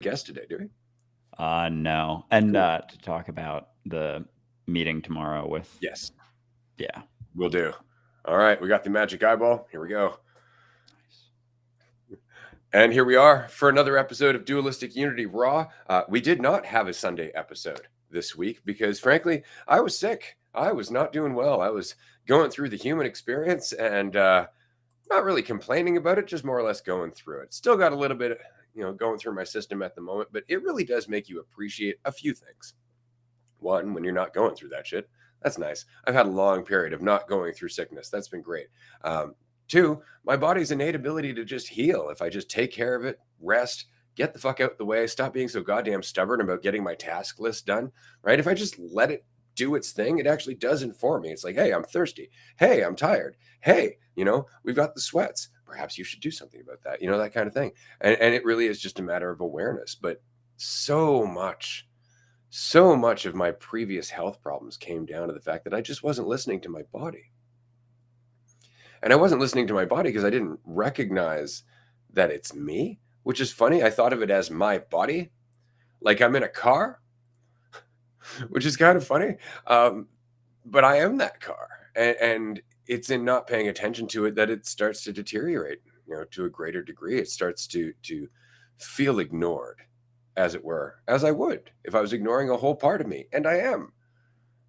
guest today, do we? No. And Cool. to talk about the meeting tomorrow with, Yes, yeah. we'll do. All right, we got the magic eyeball. Here we go. Nice. And here we are for another episode of Dualistic Unity Raw. We did not have a Sunday episode this week because, frankly, I was sick. I was not doing well. I was going through the human experience and not really complaining about it, just more or less going through it. Still got a little bit, going through my system at the moment, but it really does make you appreciate a few things. One, when you're not going through that shit, that's nice. I've had a long period of not going through sickness. That's been great. Two, my body's innate ability to just heal. If I just take care of it, rest, get the fuck out the way, stop being so goddamn stubborn about getting my task list done, right? If I just let it do its thing, it actually does inform me. It's like, hey, I'm thirsty. Hey, I'm tired. Hey, we've got the sweats. Perhaps you should do something about that, that kind of thing. And it really is just a matter of awareness. But so much of my previous health problems came down to the fact that I just wasn't listening to my body. And I wasn't listening to my body because I didn't recognize that it's me, which is funny. I thought of it as my body, like I'm in a car, which is kind of funny. But I am that car. And it's in not paying attention to it that it starts to deteriorate, to a greater degree. It starts to feel ignored, as it were, as I would if I was ignoring a whole part of me. And I am.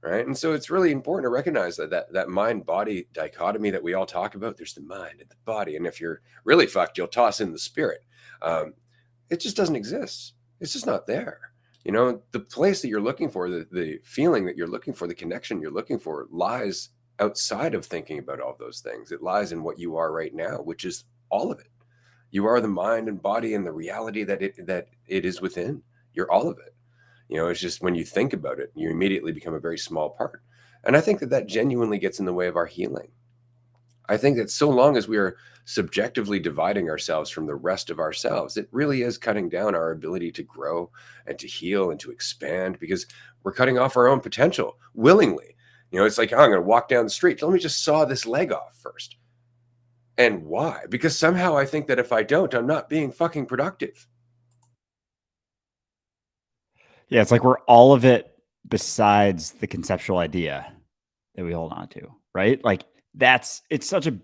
Right. And so it's really important to recognize that mind body dichotomy that we all talk about. There's the mind and the body. And if you're really fucked, you'll toss in the spirit. It just doesn't exist. It's just not there. The place that you're looking for, the feeling that you're looking for, the connection you're looking for lies outside of thinking about all those things. It lies in what you are right now, which is all of it. You are the mind and body and the reality that it is within. You're all of it. It's just when you think about it, you immediately become a very small part. And I think that genuinely gets in the way of our healing. I think that so long as we are subjectively dividing ourselves from the rest of ourselves, it really is cutting down our ability to grow and to heal and to expand because we're cutting off our own potential willingly. It's like, oh, I'm going to walk down the street. Let me just saw this leg off first. And why? Because somehow I think that if I don't, I'm not being fucking productive. Yeah, it's like we're all of it besides the conceptual idea that we hold on to, right? Like it's such an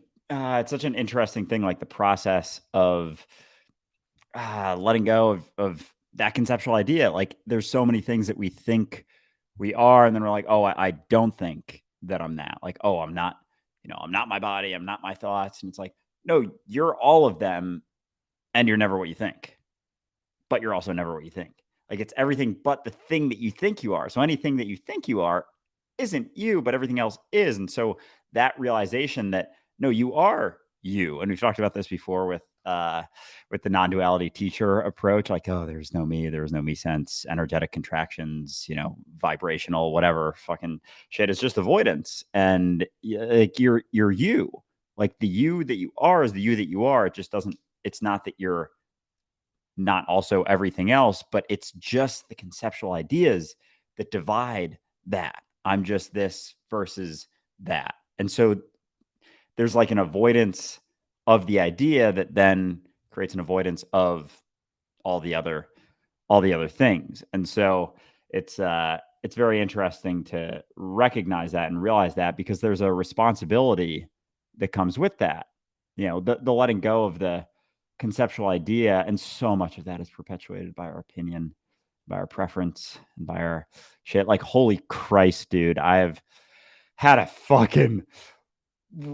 interesting thing, like the process of letting go of that conceptual idea. Like there's so many things that we think we are, and then we're like, oh, I don't think that I'm that. Like, oh, I'm not, I'm not my body, I'm not my thoughts. And it's like, no, you're all of them, and you're never what you think. But you're also never what you think. Like it's everything but the thing that you think you are. So anything that you think you are isn't you, but everything else is. And so that realization that no, you are you. And we've talked about this before with the non-duality teacher approach, like, oh, there's no me sense, energetic contractions, vibrational, whatever fucking shit. It's just avoidance. And like you're you. Like the you that you are is the you that you are. It just doesn't, it's not that you're not also everything else, but it's just the conceptual ideas that divide that. I'm just this versus that. And so there's like an avoidance of the idea that then creates an avoidance of all the other things. And so it's very interesting to recognize that and realize that because there's a responsibility that comes with that. The letting go of the conceptual idea, and so much of that is perpetuated by our opinion, by our preference, and by our shit. Like, holy Christ, dude, I've had a fucking,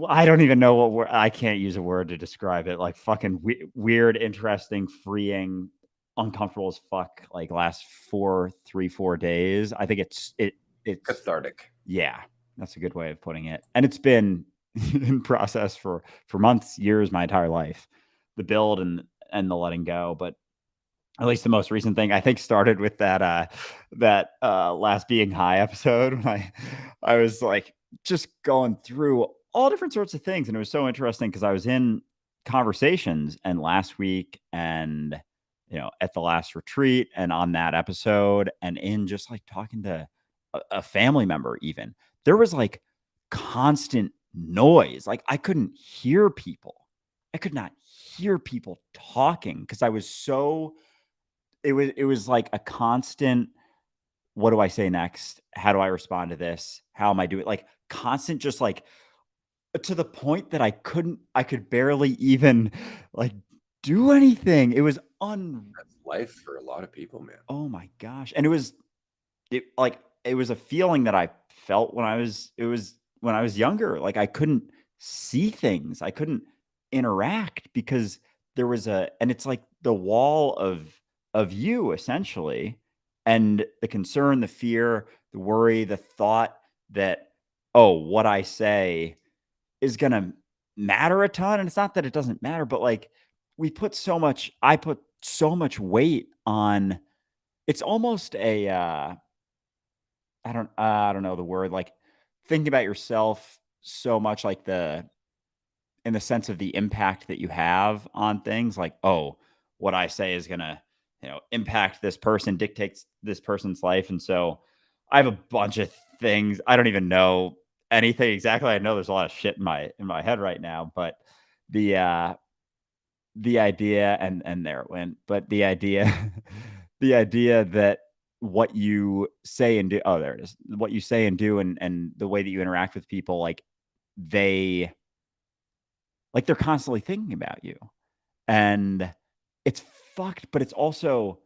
I don't even know what word, I can't use a word to describe it. Like fucking weird, interesting, freeing, uncomfortable as fuck. Like last 4 days. I think it's Cathartic. yeah, that's a good way of putting it. And it's been in process for months, years, my entire life. The build and the letting go, but at least the most recent thing I think started with that last being high episode when I was like just going through all different sorts of things, and it was so interesting because I was in conversations and last week and at the last retreat and on that episode and in just like talking to a family member. Even there was like constant noise. Like I couldn't hear people. I could not hear people talking because I was so it was like a constant, what do I say next? How do I respond to this? How am I doing? Like constant, just like to the point that I could barely even like do anything. It was That's life for a lot of people, man. oh my gosh. And it was a feeling that I felt when when I was younger. Like I couldn't see things. I couldn't interact because there was and it's like the wall of you essentially, and the concern, the fear, the worry, the thought that, oh, what I say is going to matter a ton. And it's not that it doesn't matter, but like I put so much weight on, it's almost a, I don't know the word, like thinking about yourself so much, like in the sense of the impact that you have on things, like, oh, what I say is going to, impact this person, dictates this person's life. And so I have a bunch of things. I don't even know anything exactly. I know there's a lot of shit in my head right now, but the, the idea, and there it went, but the idea, the idea that what you say and do, oh, there it is. What you say and do, and the way that you interact with people, they, they're constantly thinking about you. And it's fucked, but it's also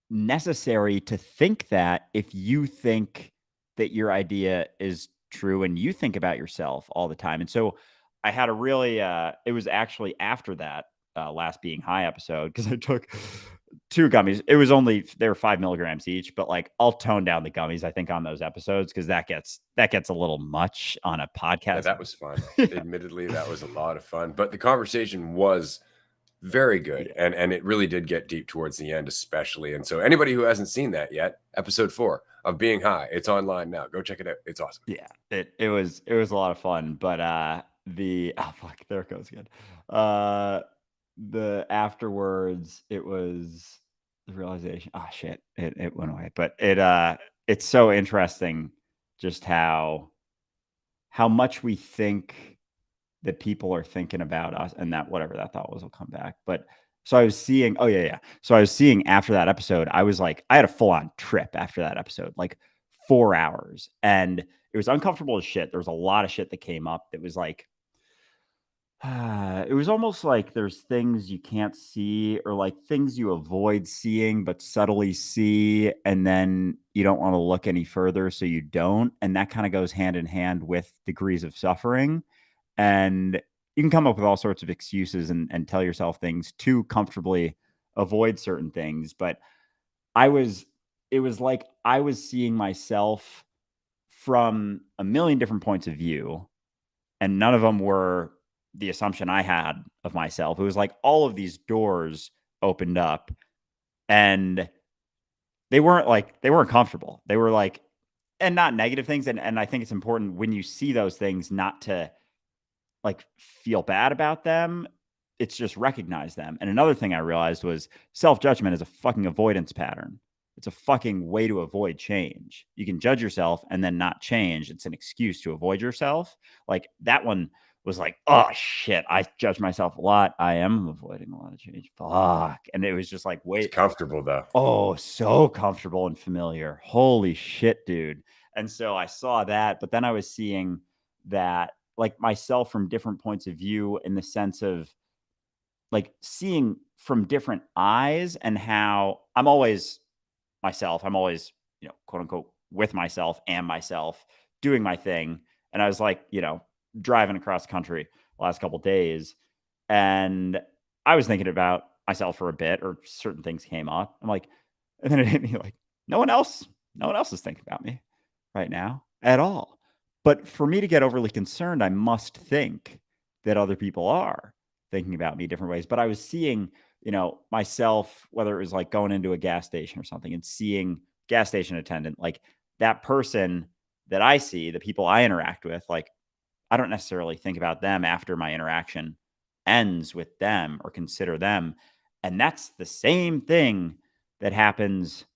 necessary to think that if you think that your idea is true and you think about yourself all the time. And so I had a really, it was actually after that last being high episode, because I took two gummies. It was only, they were 5 milligrams each, but like I'll tone down the gummies, I think, on those episodes, because that gets a little much on a Yeah, podcast. that was fun. Yeah. Admittedly, that was a lot of fun, but the conversation was very good, Yeah. and it really did get deep towards the end, especially. And so, anybody who hasn't seen that yet, episode 4 of Being High, it's online now. Go check it out. It's awesome. Yeah, it was a lot of fun, but the oh fuck, there it goes again. Uh the afterwards, it was the realization, oh shit, it went away. But it's so interesting just how much we think that people are thinking about us, and that whatever that thought was will come back. But so I was seeing, oh yeah, yeah. So I was seeing after that episode, I was like, I had a full on trip after that episode, like 4 hours, and it was uncomfortable as shit. There was a lot of shit that came up that was like, it was almost like there's things you can't see, or like things you avoid seeing but subtly see, and then you don't want to look any further, so you don't. And that kind of goes hand in hand with degrees of suffering. And you can come up with all sorts of excuses and tell yourself things to comfortably avoid certain things. But I was, it was like I was seeing myself from a million different points of view, and none of them were the assumption I had of myself. It was like all of these doors opened up, and they weren't comfortable. They were like, and not negative things. And I think it's important when you see those things not to like feel bad about them. It's just recognize them. And another thing I realized was self-judgment is a fucking avoidance pattern. It's a fucking way to avoid change. You can judge yourself and then not change. It's an excuse to avoid yourself. Like that one was like, oh shit, I judge myself a lot. I am avoiding a lot of change. Fuck. And it was just like, It's wait, comfortable though. oh, so comfortable and familiar. Holy shit, dude. And so I saw that, but then I was seeing that, like, myself from different points of view, in the sense of like seeing from different eyes, and how I'm always myself. I'm always, quote unquote, with myself and myself doing my thing. And I was like, driving across the country the last couple of days, and I was thinking about myself for a bit, or certain things came up. I'm like, and then it hit me like, no one else is thinking about me right now at all. But for me to get overly concerned, I must think that other people are thinking about me different ways. But I was seeing, myself, whether it was like going into a gas station or something, and seeing gas station attendant, like that person that I see, the people I interact with, like I don't necessarily think about them after my interaction ends with them, or consider them. And that's the same thing that happens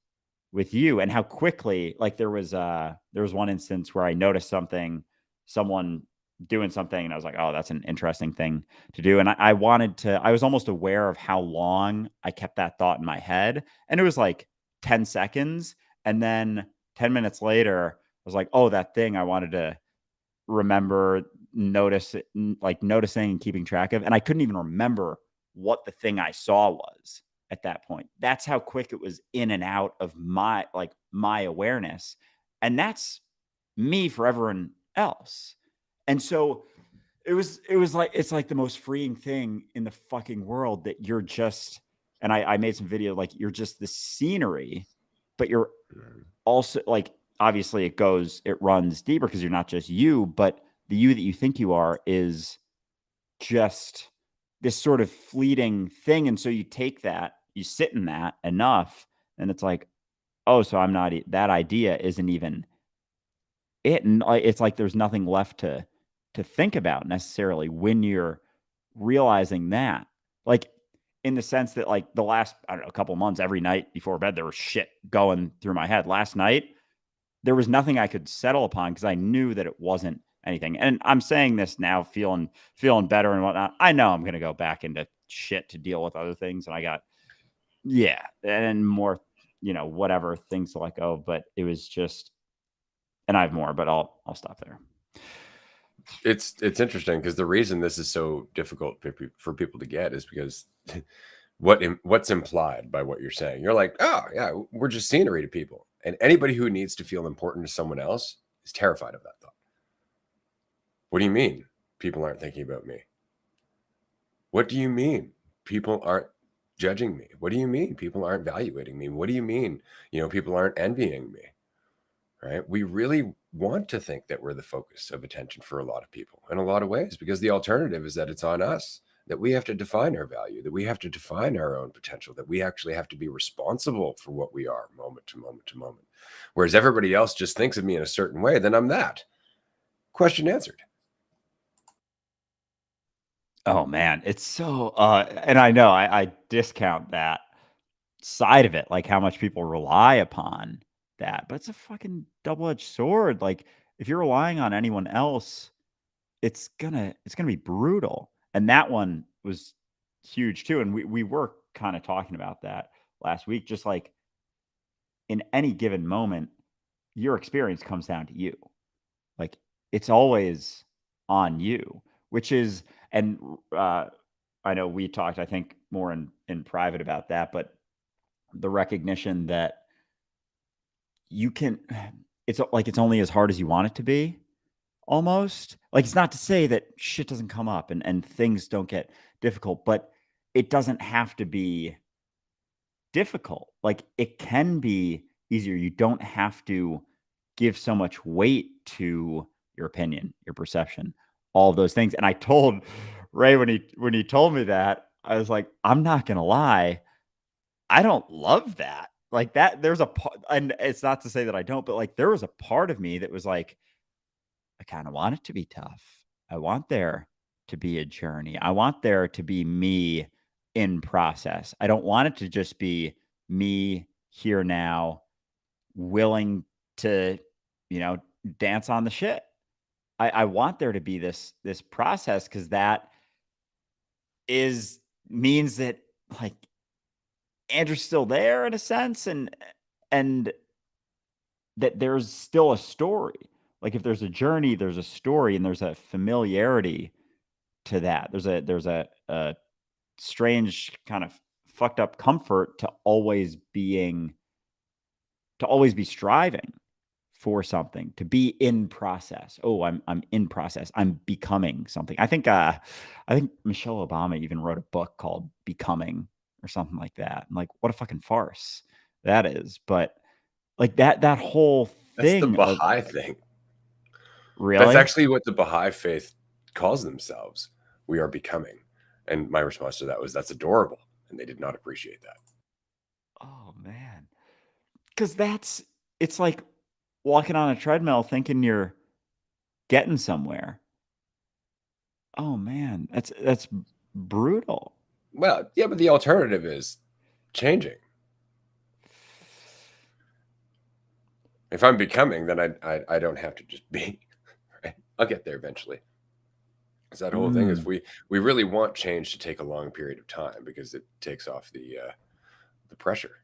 with you. And how quickly, like there was one instance where I noticed something, someone doing something and I was like, oh, that's an interesting thing to do. And I wanted to, I was almost aware of how long I kept that thought in my head. And it was like 10 seconds. And then 10 minutes later, I was like, oh, that thing I wanted to remember, like noticing and keeping track of. And I couldn't even remember what the thing I saw was at that point. That's how quick it was in and out of my awareness. And that's me for everyone else. And so it was like, it's like the most freeing thing in the fucking world that you're just, and I made some video, like you're just the scenery, but you're also like, obviously it runs deeper because you're not just you, but the you that you think you are is just this sort of fleeting thing. And so you take that, you sit in that enough, and it's like, oh, so I'm not, that idea isn't even it. And it's like there's nothing left to think about necessarily when you're realizing that. Like, in the sense that, like, the last, I don't know, a couple months, every night before bed, there was shit going through my head. Last night, there was nothing I could settle upon because I knew that it wasn't anything. And I'm saying this now, feeling better and whatnot. I know I'm gonna go back into shit to deal with other things, and I got, yeah, and more, whatever things to let go. But it was just, and I have more, but I'll stop there. It's interesting because the reason this is so difficult for people to get is because what's implied by what you're saying. You're like, oh yeah, we're just scenery to people, and anybody who needs to feel important to someone else is terrified of that thought. What do you mean people aren't thinking about me? What do you mean people aren't judging me? What do you mean people aren't evaluating me? What do you mean, people aren't envying me? Right? We really want to think that we're the focus of attention for a lot of people in a lot of ways, because the alternative is that it's on us, that we have to define our value, that we have to define our own potential, that we actually have to be responsible for what we are moment to moment to moment. Whereas everybody else just thinks of me in a certain way, then I'm that. Question answered. Oh man, it's so and I know I discount that side of it, like how much people rely upon that, but it's a fucking double-edged sword. Like, if you're relying on anyone else, it's gonna be brutal. And that one was huge too. And we were kind of talking about that last week, just like in any given moment, your experience comes down to you. Like, it's always on you, which is, and I know we talked, I think, more in private about that, but the recognition that you can, it's like, it's only as hard as you want it to be, almost. Like, it's not to say that shit doesn't come up and things don't get difficult, but it doesn't have to be difficult. Like, it can be easier. You don't have to give so much weight to your opinion, your perception, all of those things. And I told Ray when he told me that, I was like, I'm not gonna lie, I don't love that. Like, that there's a part, and it's not to say that I don't, but like there was a part of me that was like, I kind of want it to be tough. I want there to be a journey. I want there to be me in process. I don't want it to just be me here now, willing to, you know, dance on the shit. I want there to be this process, because that is means that, like, Andrew's still there in a sense, and that there's still a story. Like, if there's a journey, there's a story, and there's a familiarity to that. There's a strange kind of fucked up comfort to always be striving for something, to be in process. Oh, I'm in process. I'm becoming something. I think Michelle Obama even wrote a book called Becoming or something like that. I'm like, what a fucking farce that is. But like, that whole That's the thing of, Baha'i thing. That's really? actually what the Baha'i faith calls themselves. We are becoming. And my response to that was, that's adorable. And they did not appreciate that. Oh man. Because it's like walking on a treadmill thinking you're getting somewhere. Oh man, that's brutal. Well, yeah, but the alternative is changing. If I'm becoming, then I don't have to just be. Right? I'll get there eventually. It's that whole thing is Mm. we really want change to take a long period of time because it takes off the pressure,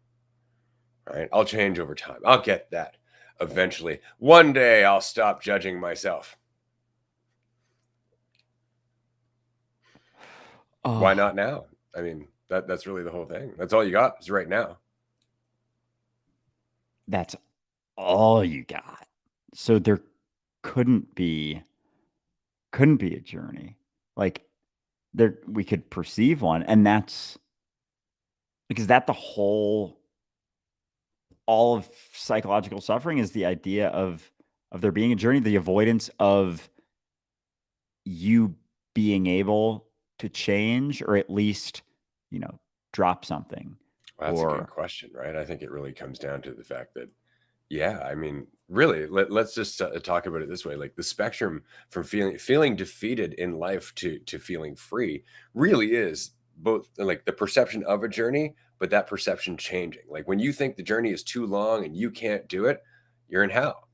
right? I'll change over time. I'll get that eventually. One day I'll stop judging myself. Why Oh, not now? I mean, that's really the whole thing. That's all you got is right now. that's all you got. So there couldn't be couldn't be a journey. Like there we could perceive one, and that's because that the whole all of psychological suffering is the idea of there being a journey, the avoidance of you being able to change or at least, you know, drop something Well, that's a good or question, right? I think it really comes down to the fact that, yeah, I mean, really, let's just talk about it this way: like the spectrum from feeling defeated in life to feeling free really is both like the perception of a journey, but that perception changing. Like when you think the journey is too long and you can't do it, you're in hell,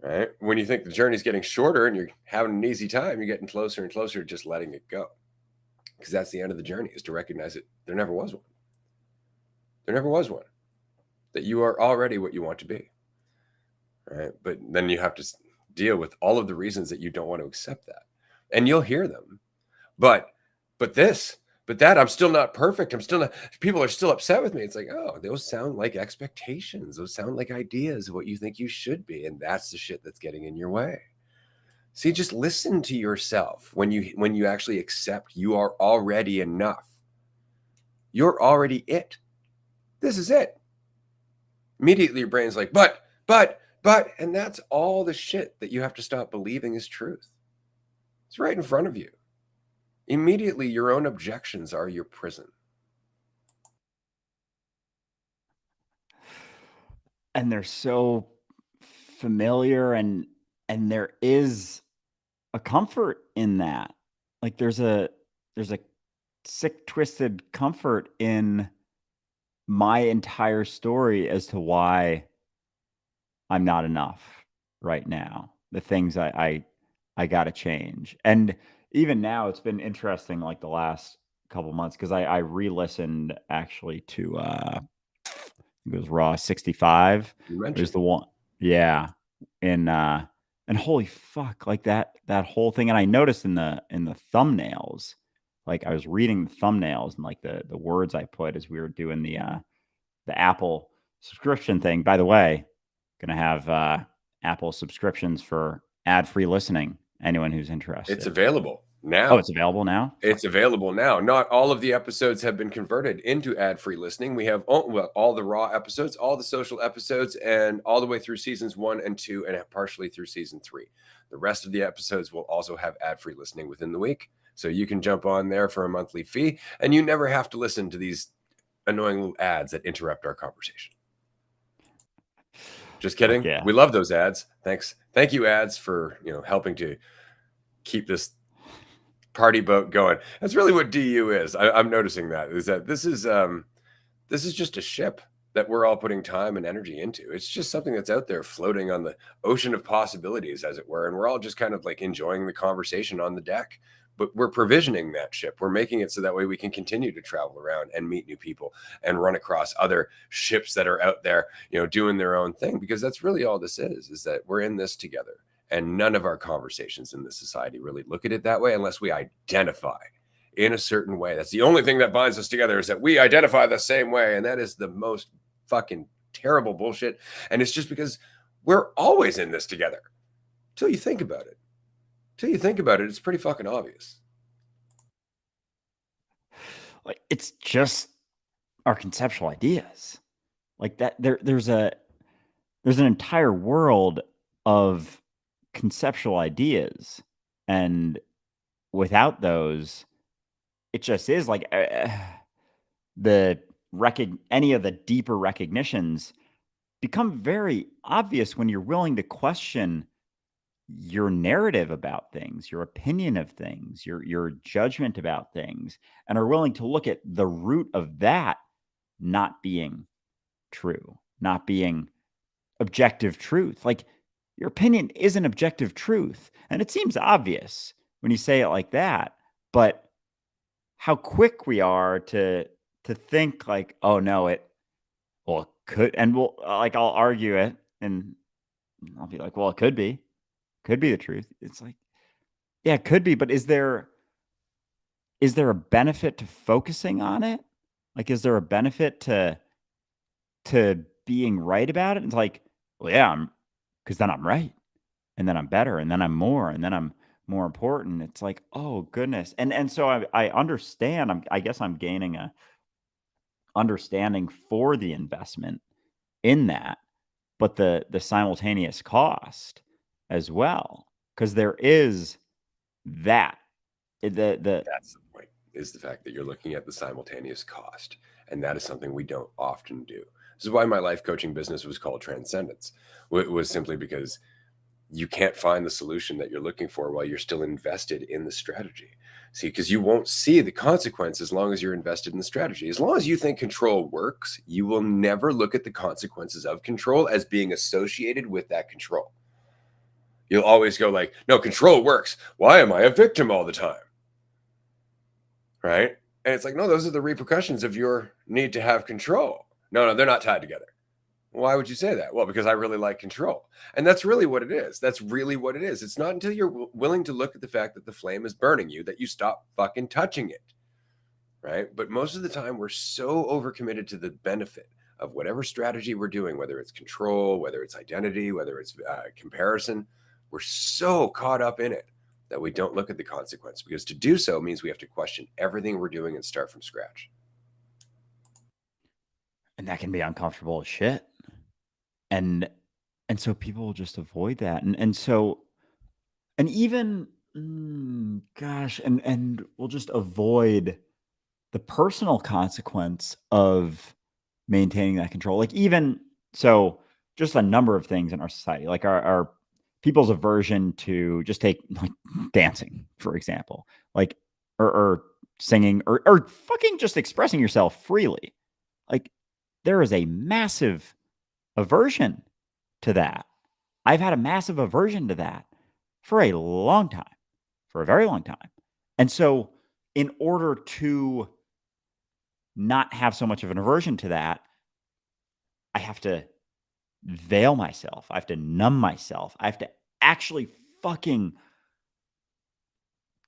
right? When you think the journey's getting shorter and you're having an easy time, you're getting closer and closer to just letting it go, because that's the end of the journey, is to recognize it. There never was one. There never was one. That you are already what you want to be, right? But then you have to deal with all of the reasons that you don't want to accept that, and you'll hear them. But but this, but that, I'm still not perfect. I'm still not. People are still upset with me. It's like, oh, those sound like expectations. Those sound like ideas of what you think you should be, and that's the shit that's getting in your way. See, just listen to yourself when you actually accept you are already enough. You're already it. This is it. Immediately your brain's like, but, and that's all the shit that you have to stop believing is truth. It's right in front of you. Immediately your own objections are your prison. and they're so familiar and there is a comfort in that. Like there's a sick twisted comfort in my entire story as to why I'm not enough right now. The things I gotta change. And even now, it's been interesting, like the last couple months, because I re-listened actually to it was Raw 65. You There's mentioned the one, yeah, and holy fuck, like that whole thing. And I noticed in the thumbnails, like I was reading the thumbnails and like the words I put as we were doing the Apple subscription thing. By the way, gonna have Apple subscriptions for ad-free listening. Anyone who's it's interested. available Oh, now. it's available now? It's Fuck. available now. Not all of the episodes have been converted into ad-free listening. We have all the raw episodes, all the social episodes, and all the way through seasons 1 and 2, and partially through season 3. The rest of the episodes will also have ad-free listening within the week. So you can jump on there for a monthly fee, and you never have to listen to these annoying little ads that interrupt our conversation. Just Fuck kidding. yeah. We love those ads. Thanks. Thank you, ads, for helping to keep this party boat going. That's really what DU is. I'm noticing that this is just a ship that we're all putting time and energy into. It's just something that's out there floating on the ocean of possibilities, as it were, and we're all just kind of like enjoying the conversation on the deck. But we're provisioning that ship. We're making it so that way we can continue to travel around and meet new people and run across other ships that are out there, doing their own thing. Because that's really all this is that we're in this together. And none of our conversations in this society really look at it that way unless we identify in a certain way. That's the only thing that binds us together, is that we identify the same way. And that is the most fucking terrible bullshit. And it's just because we're always in this together. Till you think about it. Till you think about it, it's pretty fucking obvious. Like it's just our conceptual ideas. Like that there's an entire world of conceptual ideas, and without those, it just is like the any of the deeper recognitions become very obvious when you're willing to question your narrative about things, your opinion of things, your judgment about things, and are willing to look at the root of that not being true, not being objective truth. Like your opinion isn't objective truth, and it seems obvious, when you say it like that. But how quick we are to think like, oh no, it well it could, and we'll like I'll argue it, and I'll be like, well, it could be the truth. It's like, yeah, it could be, but is there a benefit to focusing on it? Like, is there a benefit to being right about it? It's like, well, yeah, because then I'm right, and then I'm better, and then I'm more, and then I'm more important. It's like, oh goodness, and so I understand. I guess I'm gaining a understanding for the investment in that, but the simultaneous cost as well, because there is that the That's the point, is the fact that you're looking at the simultaneous cost. And that is something we don't often do. This is why my life coaching business was called Transcendence. It was simply because you can't find the solution that you're looking for while you're still invested in the strategy. See, because you won't see the consequence as long as you're invested in the strategy. As long as you think control works, you will never look at the consequences of control as being associated with that control. You'll always go like, no, control works. Why am I a victim all the time? Right? And it's like, no, those are the repercussions of your need to have control. No, they're not tied together. Why would you say that? Well, because I really like control. And that's really what it is. That's really what it is. It's not until you're willing to look at the fact that the flame is burning you that you stop fucking touching it. Right? But most of the time, we're so overcommitted to the benefit of whatever strategy we're doing, whether it's control, whether it's identity, whether it's comparison. We're so caught up in it that we don't look at the consequence, because to do so means we have to question everything we're doing and start from scratch. and that can be uncomfortable as shit. And so people will just avoid that. And so, and even gosh, and we'll just avoid the personal consequence of maintaining that control. Like, even so, just a number of things in our society, like our people's aversion to just take like dancing, for example, like or singing or fucking just expressing yourself freely. Like, there is a massive aversion to that. I've had a massive aversion to that for a long time, for a very long time. And so, in order to not have so much of an aversion to that, I have to veil myself. I have to numb myself. I have to actually fucking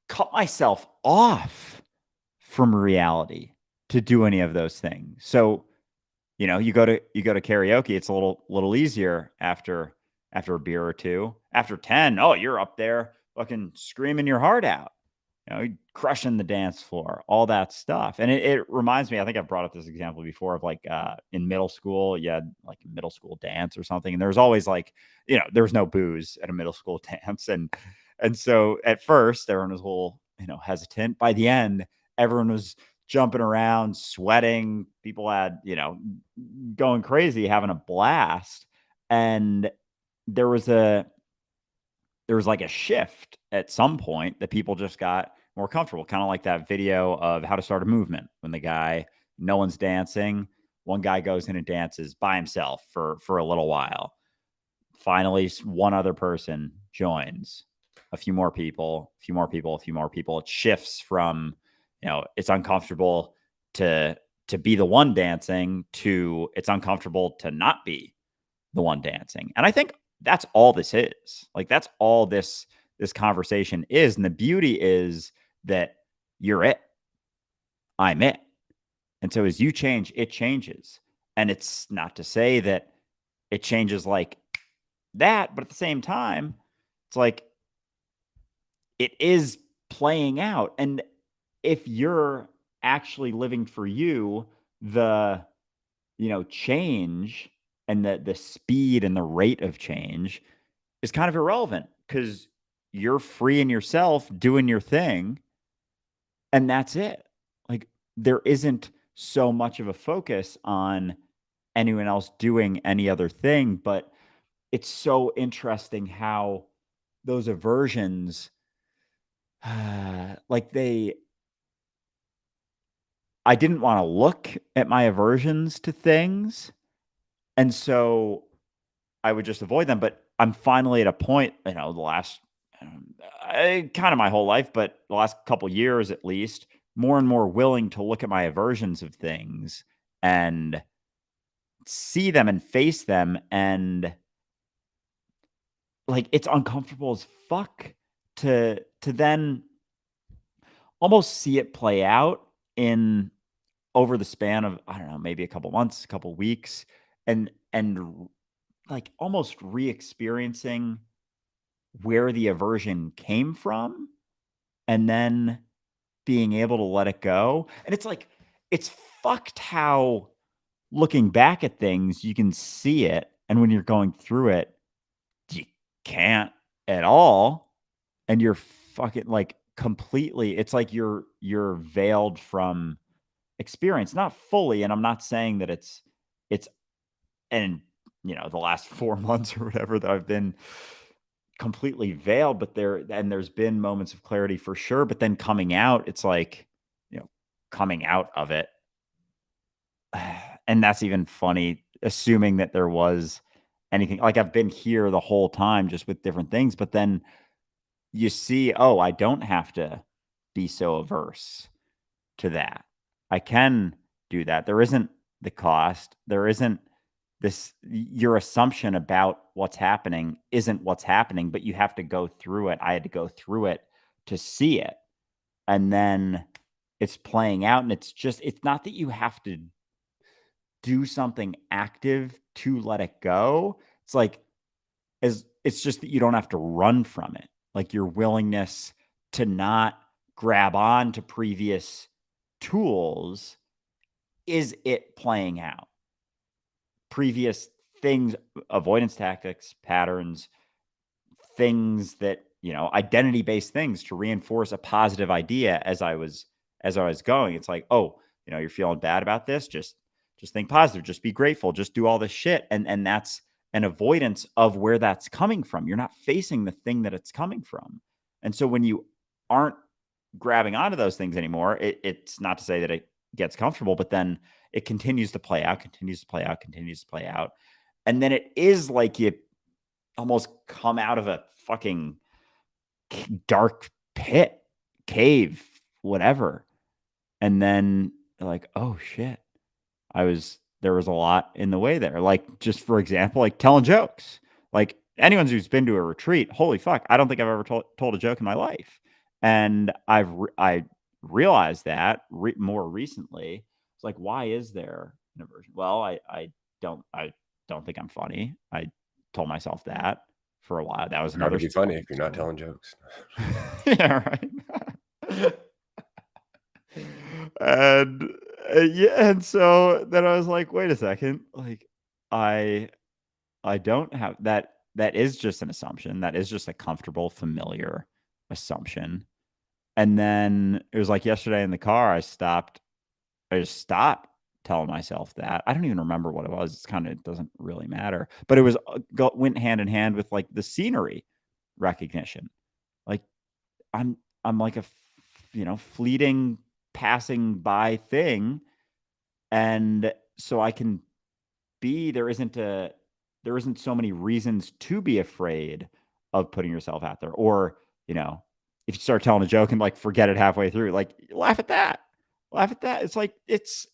cut myself off from reality to do any of those things. So, you go to karaoke, it's a little easier after a beer or two. After 10, oh, you're up there fucking screaming your heart out. Crushing the dance floor, all that stuff. And it reminds me, I think I've brought up this example before of like in middle school, you had like middle school dance or something. And there was always like, there was no booze at a middle school dance. And so at first everyone was a little, hesitant. By the end, everyone was jumping around, sweating. People had, going crazy, having a blast. And there was like a shift at some point that people just got more comfortable, kind of like that video of How to Start a Movement, when no one's dancing, one guy goes in and dances by himself for a little while. Finally, one other person joins, a few more people, a few more people, a few more people. It shifts from, it's uncomfortable to be the one dancing to it's uncomfortable to not be the one dancing. And I think that's all this is. Like, that's all this conversation is. And the beauty is that you're it. I'm it. And so as you change, it changes. And it's not to say that it changes like that, but at the same time, it's like it is playing out. And if you're actually living for you, the change and the speed and the rate of change is kind of irrelevant, because you're free in yourself doing your thing, and that's it. Like, there isn't so much of a focus on anyone else doing any other thing. But it's so interesting how those aversions, like I didn't want to look at my aversions to things, and so I would just avoid them. But I'm finally at a point, the last kind of my whole life, but the last couple years at least, more and more willing to look at my aversions of things and see them and face them, and like it's uncomfortable as fuck to then almost see it play out in over the span of, I don't know, maybe a couple months, a couple weeks, and like almost re-experiencing where the aversion came from, and then being able to let it go. And it's like, it's fucked how looking back at things, you can see it. And when you're going through it, you can't at all. And you're fucking like completely, it's like you're veiled from experience, not fully. And I'm not saying that it's, and the last 4 months or whatever that I've been completely veiled, but there's been moments of clarity for sure. But then coming out, it's like, coming out of it. And that's even funny, assuming that there was anything, like I've been here the whole time just with different things, but then you see, oh, I don't have to be so averse to that. I can do that. There isn't the cost. There isn't your assumption about what's happening isn't what's happening, but you have to go through it. I had to go through it to see it. And then it's playing out, and it's not that you have to do something active to let it go. It's like, it's just that you don't have to run from it. Like your willingness to not grab on to previous tools is it playing out. Previous things, avoidance tactics, patterns, things that, identity-based things to reinforce a positive idea as I was going. It's like, oh, you're feeling bad about this. Just think positive. Just be grateful. Just do all this shit. And that's an avoidance of where that's coming from. You're not facing the thing that it's coming from. And so when you aren't grabbing onto those things anymore, it's not to say that it gets comfortable, but then it continues to play out, continues to play out, continues to play out. And then it is like you almost come out of a fucking dark pit, cave, whatever. And then like, oh shit, there was a lot in the way there. Like, just for example, like telling jokes. Like anyone who's been to a retreat, holy fuck, I don't think I've ever told a joke in my life. And I realized that more recently. It's like, why is there an aversion? Well, I don't think I'm funny. I told myself that for a while. That was Hard to another be funny if you're not telling jokes. yeah, right. And yeah, and so then I was like, wait a second, like I don't have that. That is just an assumption. That is just a comfortable, familiar assumption. And then it was like yesterday in the car, I just stopped telling myself that. I don't even remember what it was. It's kind of, it doesn't really matter. But it was went hand in hand with like the scenery recognition. Like I'm like a fleeting passing by thing, and so I can be there isn't so many reasons to be afraid of putting yourself out there. Or if you start telling a joke and like forget it halfway through, like laugh at that. It's like, it's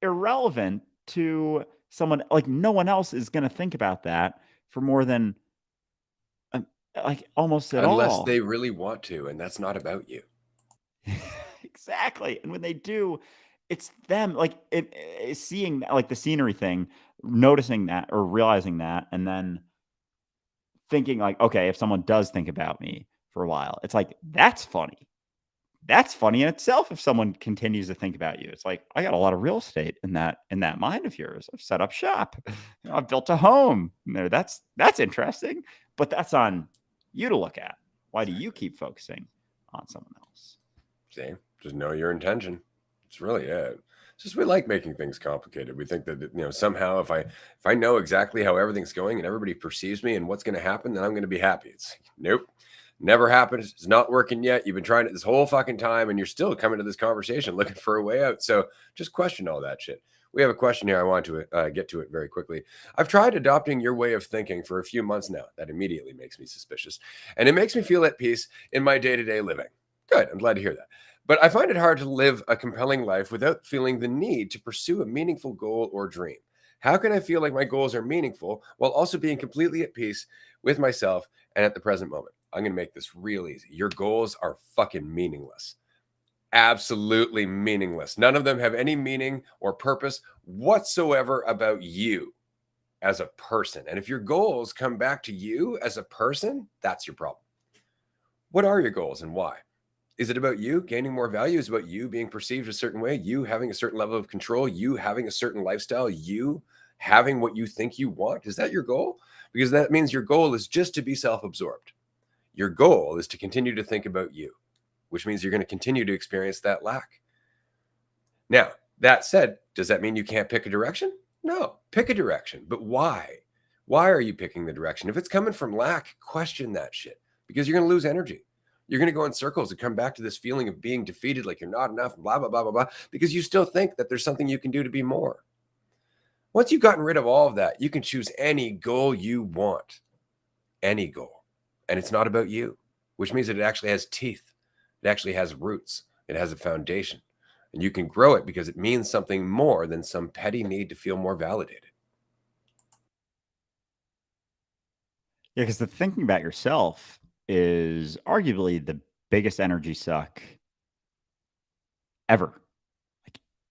irrelevant to someone. Like no one else is going to think about that for more than like almost at Unless all. they really want to, and that's not about you. Exactly. And when they do, it's them. Like seeing like the scenery thing, noticing that or realizing that, and then thinking like, okay, if someone does think about me for a while, it's like, that's funny. That's funny in itself. If someone continues to think about you, it's like, I got a lot of real estate in that mind of yours. I've set up shop. I've built a home there. That's interesting, but that's on you to look at. Why do you keep focusing on someone else? See, just know your intention. It's really it. It's just we like making things complicated. We think that somehow if I know exactly how everything's going and everybody perceives me and what's going to happen, then I'm going to be happy. It's like, nope, never happened. It's not working yet. You've been trying it this whole fucking time, and you're still coming to this conversation looking for a way out. So just question all that shit. We have a question here. I want to get to it very quickly. I've tried adopting your way of thinking for a few months now. That immediately makes me suspicious. And it makes me feel at peace in my day to day living. Good. I'm glad to hear that. But I find it hard to live a compelling life without feeling the need to pursue a meaningful goal or dream. How can I feel like my goals are meaningful while also being completely at peace with myself and at the present moment? I'm going to make this real easy. Your goals are fucking meaningless. Absolutely meaningless. None of them have any meaning or purpose whatsoever about you as a person. And if your goals come back to you as a person, that's your problem. What are your goals and why? Is it about you gaining more value? Is it about you being perceived a certain way? You having a certain level of control? You having a certain lifestyle? You having what you think you want? Is that your goal? Because that means your goal is just to be self absorbed. Your goal is to continue to think about you, which means you're going to continue to experience that lack. Now, that said, does that mean you can't pick a direction? No, pick a direction. But why? Why are you picking the direction? If it's coming from lack, question that shit because you're going to lose energy. You're going to go in circles and come back to this feeling of being defeated, like you're not enough, blah, blah, blah, blah, blah, because you still think that there's something you can do to be more. Once you've gotten rid of all of that, you can choose any goal you want, any goal. And it's not about you, which means that it actually has teeth. It actually has roots. It has a foundation. And you can grow it because it means something more than some petty need to feel more validated. Yeah, because the thinking about yourself is arguably the biggest energy suck ever,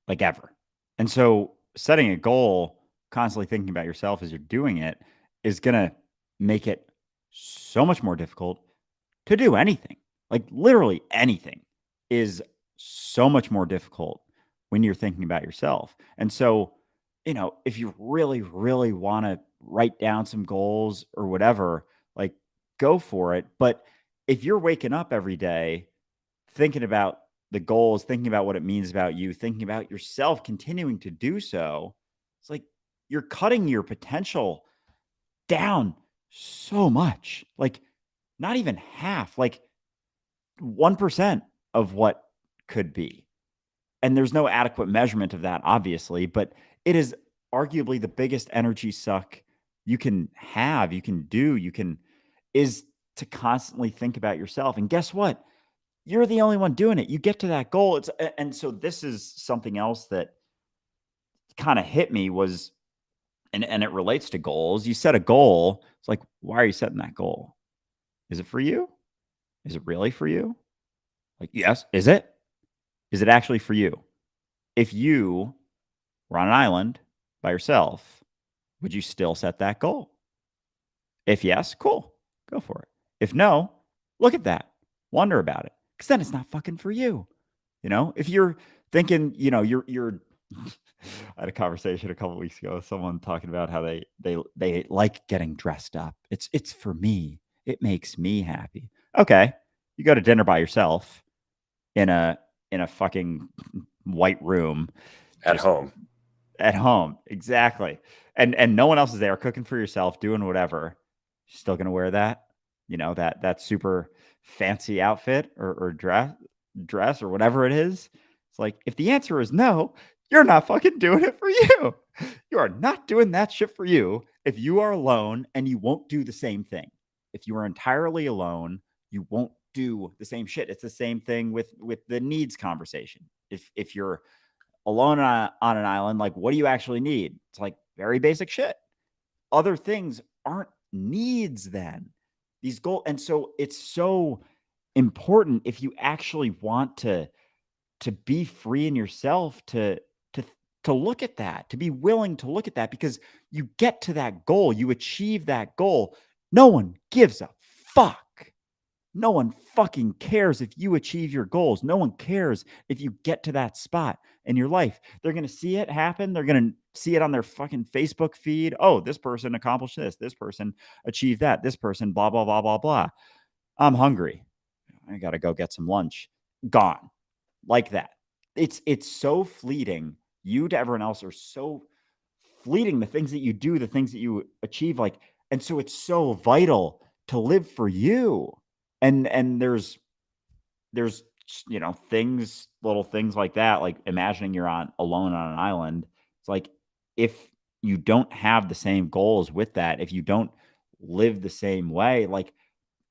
like ever. And so setting a goal, constantly thinking about yourself as you're doing it, is going to make it so much more difficult to do anything. Like literally anything is so much more difficult when you're thinking about yourself. And so, if you really, really want to write down some goals or whatever, like go for it. But if you're waking up every day thinking about the goals, thinking about what it means about you, thinking about yourself, continuing to do so, it's like you're cutting your potential down so much. Like not even half, like 1% of what could be. And there's no adequate measurement of that, obviously, but it is arguably the biggest energy suck you can have, is to constantly think about yourself. And guess what? You're the only one doing it. You get to that goal. And so this is something else that kind of hit me was, and it relates to goals. You set a goal. It's like, why are you setting that goal? Is it for you? Is it really for you? Like, yes. Is it? Is it actually for you? If you were on an island by yourself, would you still set that goal? If yes, cool, go for it. If no, look at that, wonder about it, because then it's not fucking for you. If you're thinking, you're. I had a conversation a couple of weeks ago with someone talking about how they like getting dressed up. It's for me. It makes me happy. Okay, you go to dinner by yourself in a fucking white room At home. at home, exactly. And no one else is there cooking for yourself, doing whatever. You're still gonna wear that, that super fancy outfit or dress or whatever it is. It's like if the answer is no, you're not fucking doing it for you. You are not doing that shit for you if you are alone and you won't do the same thing. If you are entirely alone, you won't do the same shit. It's the same thing with the needs conversation. If you're alone on an island, like what do you actually need? It's like very basic shit. Other things aren't needs then. These goals, and so it's so important if you actually want to be free in yourself to to look at that, to be willing to look at that, because you get to that goal, you achieve that goal. No one gives a fuck. No one fucking cares if you achieve your goals. No one cares if you get to that spot in your life. They're going to see it happen. They're going to see it on their fucking Facebook feed. Oh, this person accomplished this. This person achieved that. This person, blah, blah, blah, blah, blah. I'm hungry. I got to go get some lunch. Gone. Like that. It's so fleeting. You to everyone else are so fleeting. The things that you do, the things that you achieve, like, and so it's so vital to live for you. And there's things, little things like that, like imagining you're alone on an island. It's It's like if you don't have the same goals with that, if you don't live the same way, like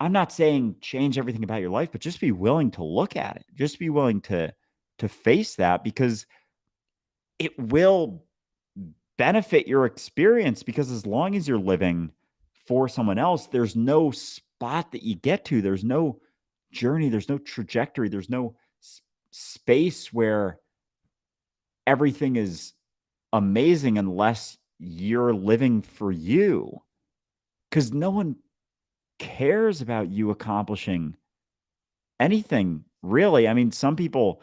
I'm not saying change everything about your life, but just be willing to look at it. Just be willing to face that because it will benefit your experience because as long as you're living for someone else, there's no spot that you get to. There's no journey, there's no trajectory, there's no space where everything is amazing unless you're living for you. Cuz no one cares about you accomplishing anything really. I mean, some people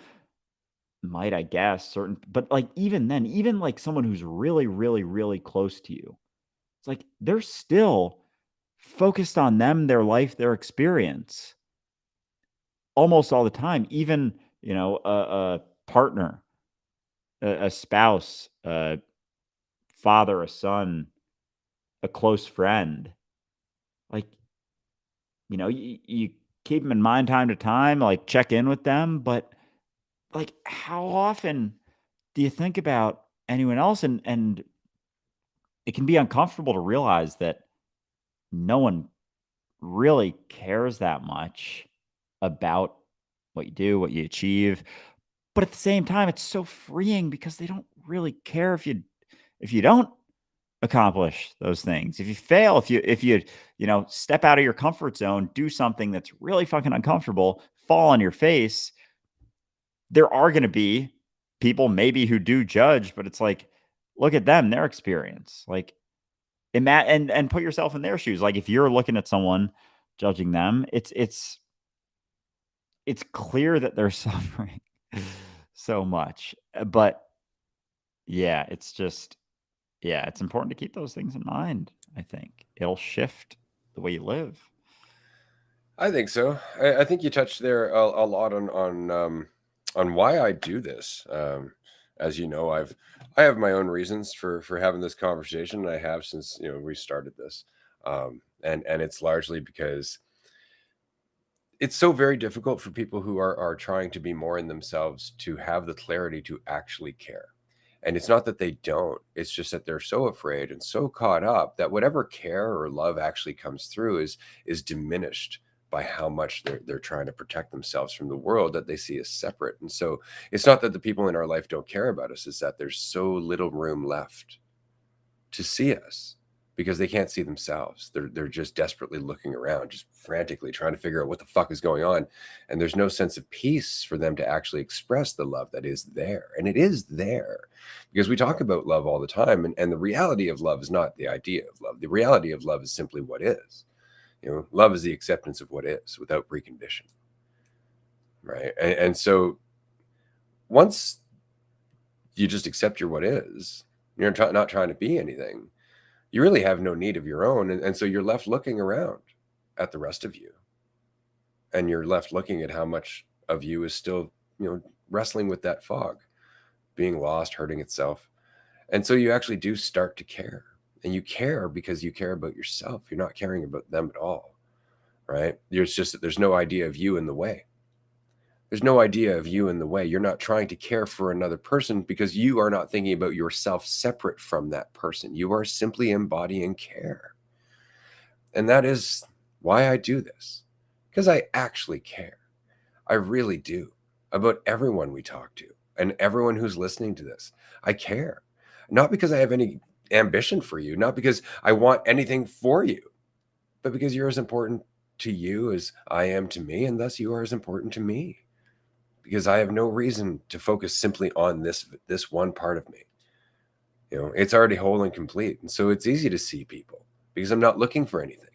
might, I guess, certain, but like even then, even like someone who's really, really, really close to you, it's like they're still focused on them, their life, their experience almost all the time. Even, a partner, a spouse, a father, a son, a close friend. Like, you keep them in mind time to time, like check in with them. But like, how often do you think about anyone else? And it can be uncomfortable to realize that no one really cares that much about what you do, what you achieve. But at the same time, it's so freeing because they don't really care if you don't accomplish those things. If you fail, if you step out of your comfort zone, do something that's really fucking uncomfortable, fall on your face, there are going to be people maybe who do judge, but it's like look at them, their experience. Like and put yourself in their shoes. Like if you're looking at someone judging them, it's clear that they're suffering so much. But yeah, it's just yeah, it's important to keep those things in mind. I think it'll shift the way you live. I think so. I think you touched there a lot on why I do this. As you know, I have my own reasons for having this conversation, and I have since we started this. And it's largely because it's so very difficult for people who are trying to be more in themselves to have the clarity to actually care. And it's not that they don't, it's just that they're so afraid and so caught up that whatever care or love actually comes through is diminished by how much they're trying to protect themselves from the world that they see as separate. And so it's not that the people in our life don't care about us, it's that there's so little room left to see us because they can't see themselves. They're just desperately looking around, just frantically trying to figure out what the fuck is going on. And there's no sense of peace for them to actually express the love that is there. And it is there because we talk about love all the time. And the reality of love is not the idea of love. The reality of love is simply what is. Love is the acceptance of what is without precondition. Right. And so once you just accept your what is, you're not trying to be anything, you really have no need of your own. And so you're left looking around at the rest of you. And you're left looking at how much of you is still, wrestling with that fog, being lost, hurting itself. And so you actually do start to care. And you care because you care about yourself. You're not caring about them at all. Right? It's just that there's no idea of you in the way. There's no idea of you in the way. You're not trying to care for another person because you are not thinking about yourself separate from that person. You are simply embodying care. And that is why I do this, because I actually care. I really do about everyone we talk to and everyone who's listening to this. I care, not because I have any ambition for you, not because I want anything for you, but because you're as important to you as I am to me, and thus you are as important to me. Because I have no reason to focus simply on this one part of me. It's already whole and complete. And so it's easy to see people because I'm not looking for anything.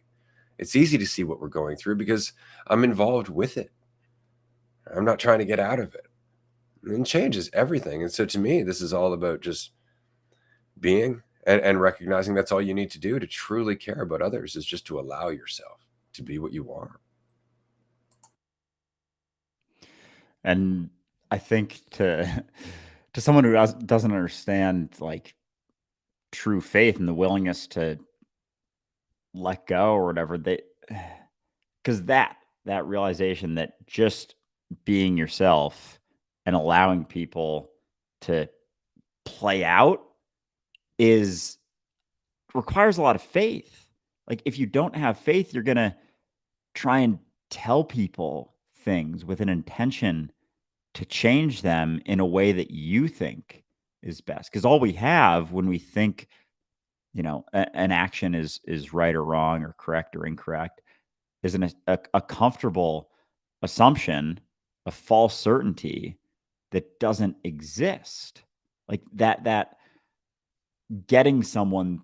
It's easy to see what we're going through because I'm involved with it. I'm not trying to get out of it. And change is everything. And so to me, this is all about just being and recognizing that's all you need to do to truly care about others is just to allow yourself to be what you are. And I think to to someone who doesn't understand like true faith and the willingness to let go or whatever, they because that realization that just being yourself and allowing people to play out requires a lot of faith. Like, if you don't have faith, you're going to try and tell people things with an intention to change them in a way that you think is best. Because all we have when we think, an action is right or wrong or correct or incorrect is a comfortable assumption, a false certainty that doesn't exist. Like that getting someone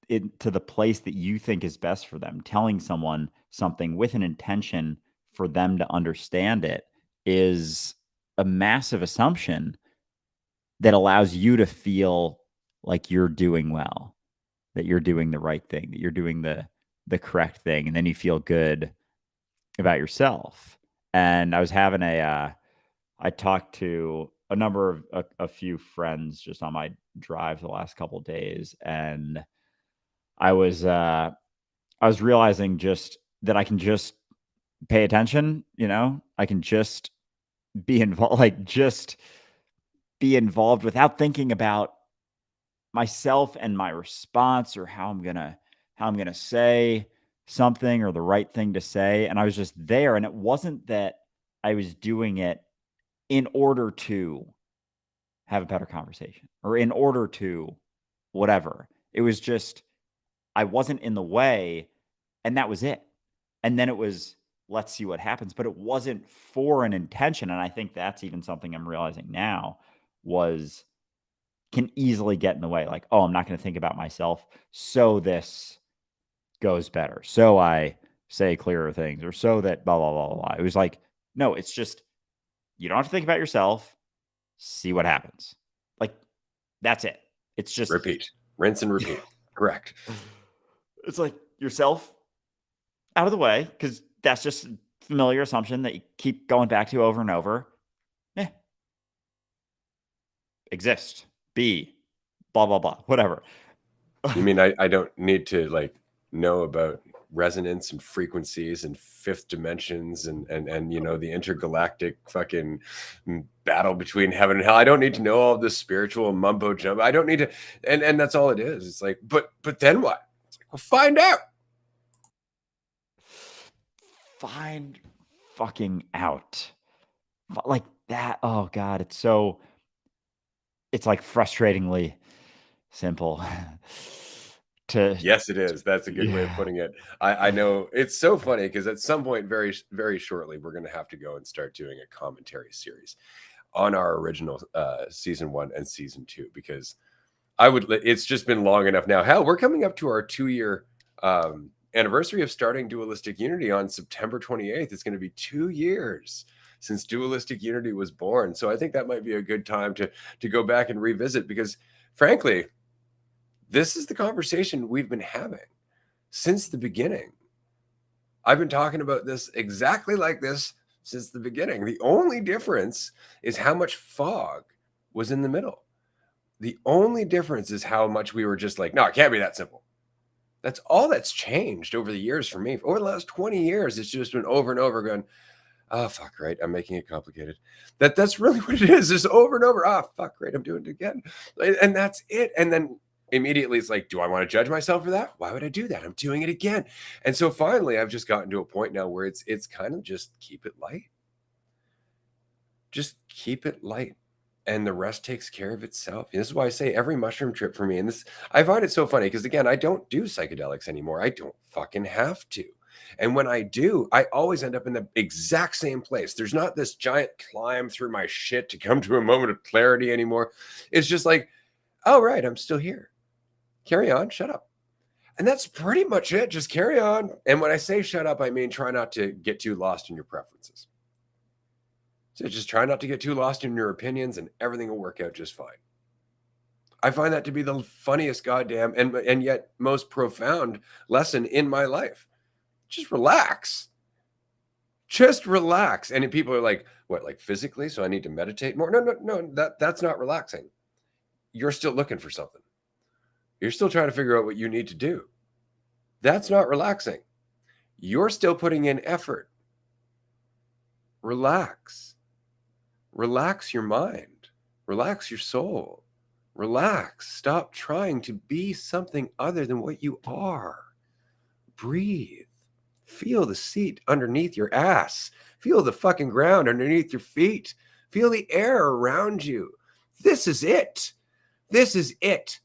into the place that you think is best for them, telling someone something with an intention for them to understand it, is a massive assumption that allows you to feel like you're doing well, that you're doing the right thing, that you're doing the correct thing, and then you feel good about yourself. And I was having I talked to a number of a few friends just on my drive the last couple of days, and I was realizing just that I can just pay attention, I can just be involved, like just be involved without thinking about myself and my response or how I'm gonna say something or the right thing to say. And I was just there. And it wasn't that I was doing it in order to have a better conversation or in order to whatever. It was just I wasn't in the way, and that was it. And then it was, let's see what happens. But it wasn't for an intention. And I think that's even something I'm realizing now was can easily get in the way. Like, oh, I'm not going to think about myself. So this goes better. So I say clearer things or so that blah, blah, blah, blah. It was like, no, it's just, you don't have to think about yourself. See what happens. Like, that's it. It's just Repeat, rinse and repeat. Correct. It's like yourself out of the way, because that's just a familiar assumption that you keep going back to over and over. Exist. Be. Blah, blah, blah. Whatever. You mean I don't need to like know about resonance and frequencies and fifth dimensions and the intergalactic fucking battle between heaven and hell? I don't need to know all this spiritual mumbo jumbo. I don't need to, and that's all it is. It's like, but then what? It's like, well, find out. Find fucking out. Like that. Oh God, it's like frustratingly simple. Yes, it is. That's a good way of Yeah. putting it. I know it's so funny because at some point, very, very shortly, we're going to have to go and start doing a commentary series on our original season 1 and season 2, because it's just been long enough now. Hell, we're coming up to our 2-year anniversary of starting Dualistic Unity on September 28th. It's going to be 2 years since Dualistic Unity was born. So I think that might be a good time to go back and revisit, because frankly, this is the conversation we've been having since the beginning. I've been talking about this exactly like this since the beginning. The only difference is how much fog was in the middle. The only difference is how much we were just like, no, it can't be that simple. That's all that's changed over the years for me. Over the last 20 years, it's just been over and over going, oh, fuck, right. I'm making it complicated. That's really what it is. Just over and over. Oh, fuck, right. I'm doing it again. And that's it. And then immediately it's like, do I want to judge myself for that? Why would I do that? I'm doing it again. And so finally, I've just gotten to a point now where it's kind of just keep it light. Just keep it light. And the rest takes care of itself. And this is why I say every mushroom trip for me. And this, I find it so funny because, again, I don't do psychedelics anymore. I don't fucking have to. And when I do, I always end up in the exact same place. There's not this giant climb through my shit to come to a moment of clarity anymore. It's just like, oh, right, I'm still here. Carry on, shut up. And that's pretty much it. Just carry on. And when I say shut up, I mean try not to get too lost in your preferences. So just try not to get too lost in your opinions and everything will work out just fine. I find that to be the funniest goddamn and yet most profound lesson in my life. Just relax. Just relax. And people are like, what, like physically? So I need to meditate more? No. That's not relaxing. You're still looking for something. You're still trying to figure out what you need to do. That's not relaxing. You're still putting in effort. Relax. Relax your mind. Relax your soul. Relax. Stop trying to be something other than what you are. Breathe. Feel the seat underneath your ass. Feel the fucking ground underneath your feet. Feel the air around you. This is it. This is it.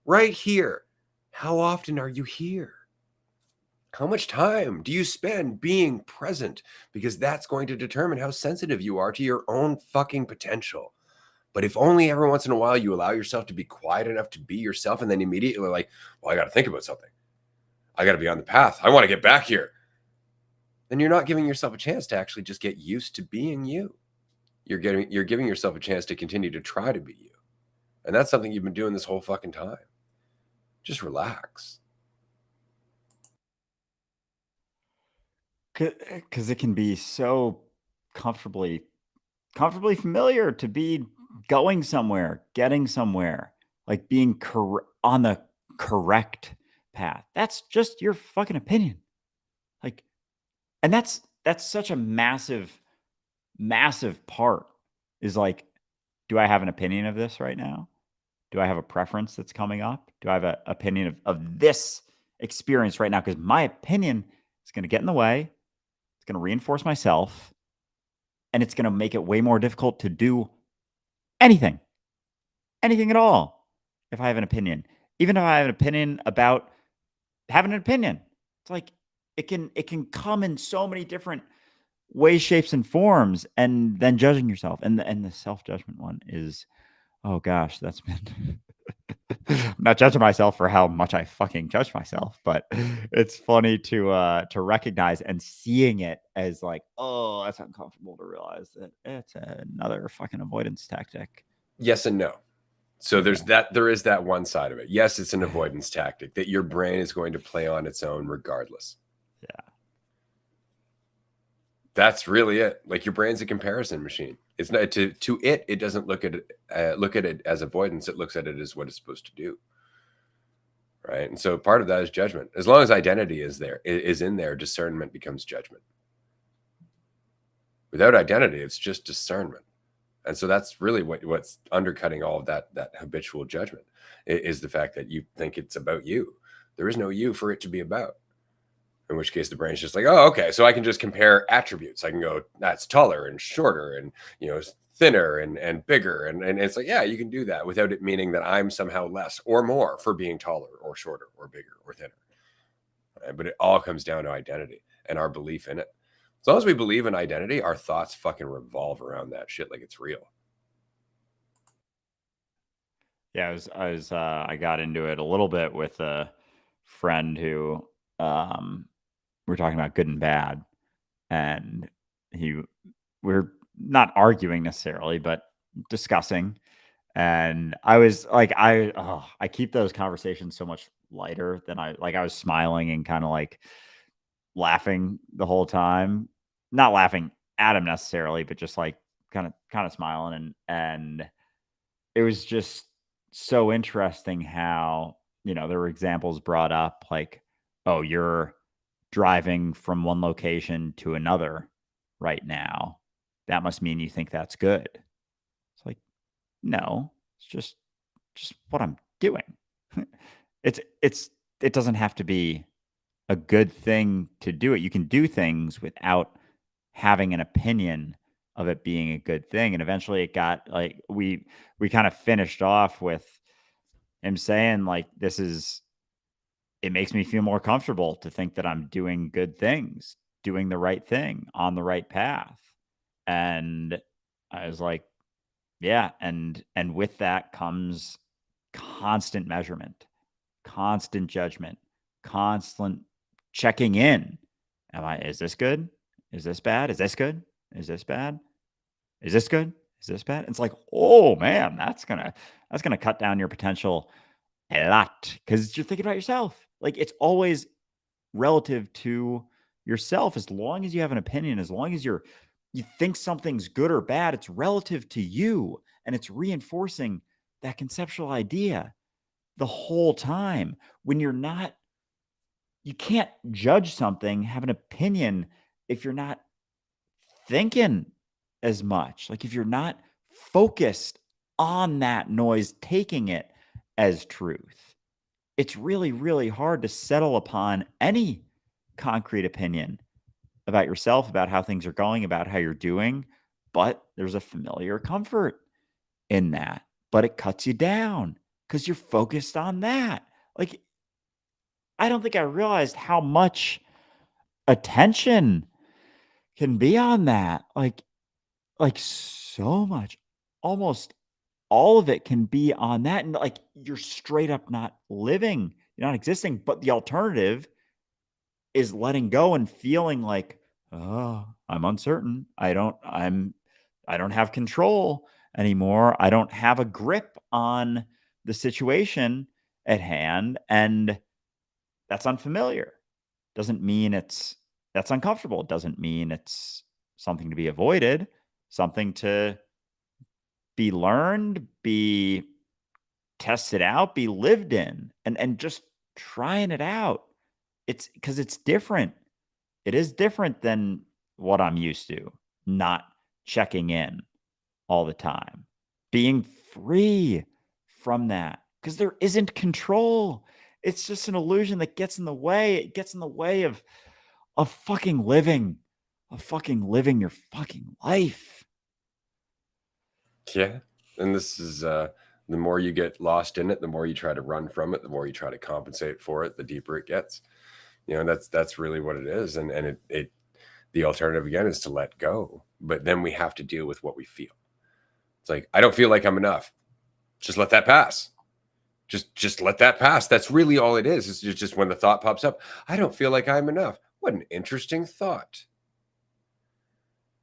Right here. How often are you here? How much time do you spend being present? Because that's going to determine how sensitive you are to your own fucking potential. But if only every once in a while you allow yourself to be quiet enough to be yourself and then immediately like, well, I got to think about something. I got to be on the path. I want to get back here. Then you're not giving yourself a chance to actually just get used to being you. You're giving yourself a chance to continue to try to be you. And that's something you've been doing this whole fucking time. Just relax. Because it can be so comfortably familiar to be going somewhere, getting somewhere, like being on the correct path. That's just your fucking opinion. Like, and that's such a massive part is like, do I have an opinion of this right now? Do I have a preference that's coming up? Do I have an opinion of this experience right now? Because my opinion is going to get in the way. It's going to reinforce myself. And it's going to make it way more difficult to do anything at all if I have an opinion. Even if I have an opinion about having an opinion, it's like it can come in so many different ways, shapes, and forms, and then judging yourself. And the self-judgment one is, oh gosh, that's been I'm not judging myself for how much I fucking judge myself, but it's funny to recognize and seeing it as like, oh, that's uncomfortable to realize that it's another fucking avoidance tactic. Yes and no. So there is that one side of it. Yes, it's an avoidance tactic that your brain is going to play on its own regardless. Yeah. That's really it. Like your brain's a comparison machine. It's not it doesn't look at it as avoidance. It looks at it as what it's supposed to do. Right. And so part of that is judgment. As long as identity is in there, discernment becomes judgment. Without identity, it's just discernment. And so that's really what's undercutting all of that habitual judgment is the fact that you think it's about you. There is no you for it to be about. In which case the brain's just like, oh, okay, so I can just compare attributes. I can go, that's taller and shorter and, thinner and bigger. And it's like, yeah, you can do that without it meaning that I'm somehow less or more for being taller or shorter or bigger or thinner. Right? But it all comes down to identity and our belief in it. As long as we believe in identity, our thoughts fucking revolve around that shit like it's real. Yeah, I got into it a little bit with a friend who we're talking about good and bad, and we're not arguing necessarily, but discussing. And I was like, I keep those conversations so much lighter than I was smiling and kind of like laughing the whole time, not laughing at him necessarily, but just like kind of smiling. And it was just so interesting how, there were examples brought up like, oh, you're driving from one location to another right now. That must mean you think that's good. It's like, no, it's just what I'm doing. It doesn't have to be a good thing to do it. You can do things without having an opinion of it being a good thing. And eventually it got like we kind of finished off with him saying like it makes me feel more comfortable to think that I'm doing good things, doing the right thing, on the right path. And I was like, yeah, and with that comes constant measurement, constant judgment, constant checking in. Is this good? Is this bad? Is this good? Is this bad? Is this good? Is this bad? It's like, oh man, that's gonna cut down your potential a lot because you're thinking about yourself. Like it's always relative to yourself. As long as you have an opinion, as long as you think something's good or bad, it's relative to you and it's reinforcing that conceptual idea the whole time. When you can't judge something, have an opinion if you're not thinking as much. Like if you're not focused on that noise, taking it as truth. It's really, really hard to settle upon any concrete opinion about yourself, about how things are going, about how you're doing. But there's a familiar comfort in that. But it cuts you down because you're focused on that. Like, I don't think I realized how much attention can be on that. Like so much, almost all of it can be on that. And like, you're straight up not living, you're not existing. But the alternative is letting go and feeling like, oh, I'm uncertain. I don't have control anymore. I don't have a grip on the situation at hand. And that's unfamiliar. Doesn't mean that's uncomfortable. It doesn't mean it's something to be avoided, something to be learned, be tested out, be lived in, and just trying it out. It's because it's different. It is different than what I'm used to, not checking in all the time, being free from that because there isn't control. It's just an illusion that gets in the way. It gets in the way of fucking living, your fucking life. Yeah. And this is the more you get lost in it, the more you try to run from it, the more you try to compensate for it, the deeper it gets. That's really what it is. And it the alternative again is to let go. But then we have to deal with what we feel. It's like, I don't feel like I'm enough. Just let that pass. Just let that pass. That's really all it is. It's just when the thought pops up, I don't feel like I'm enough. What an interesting thought.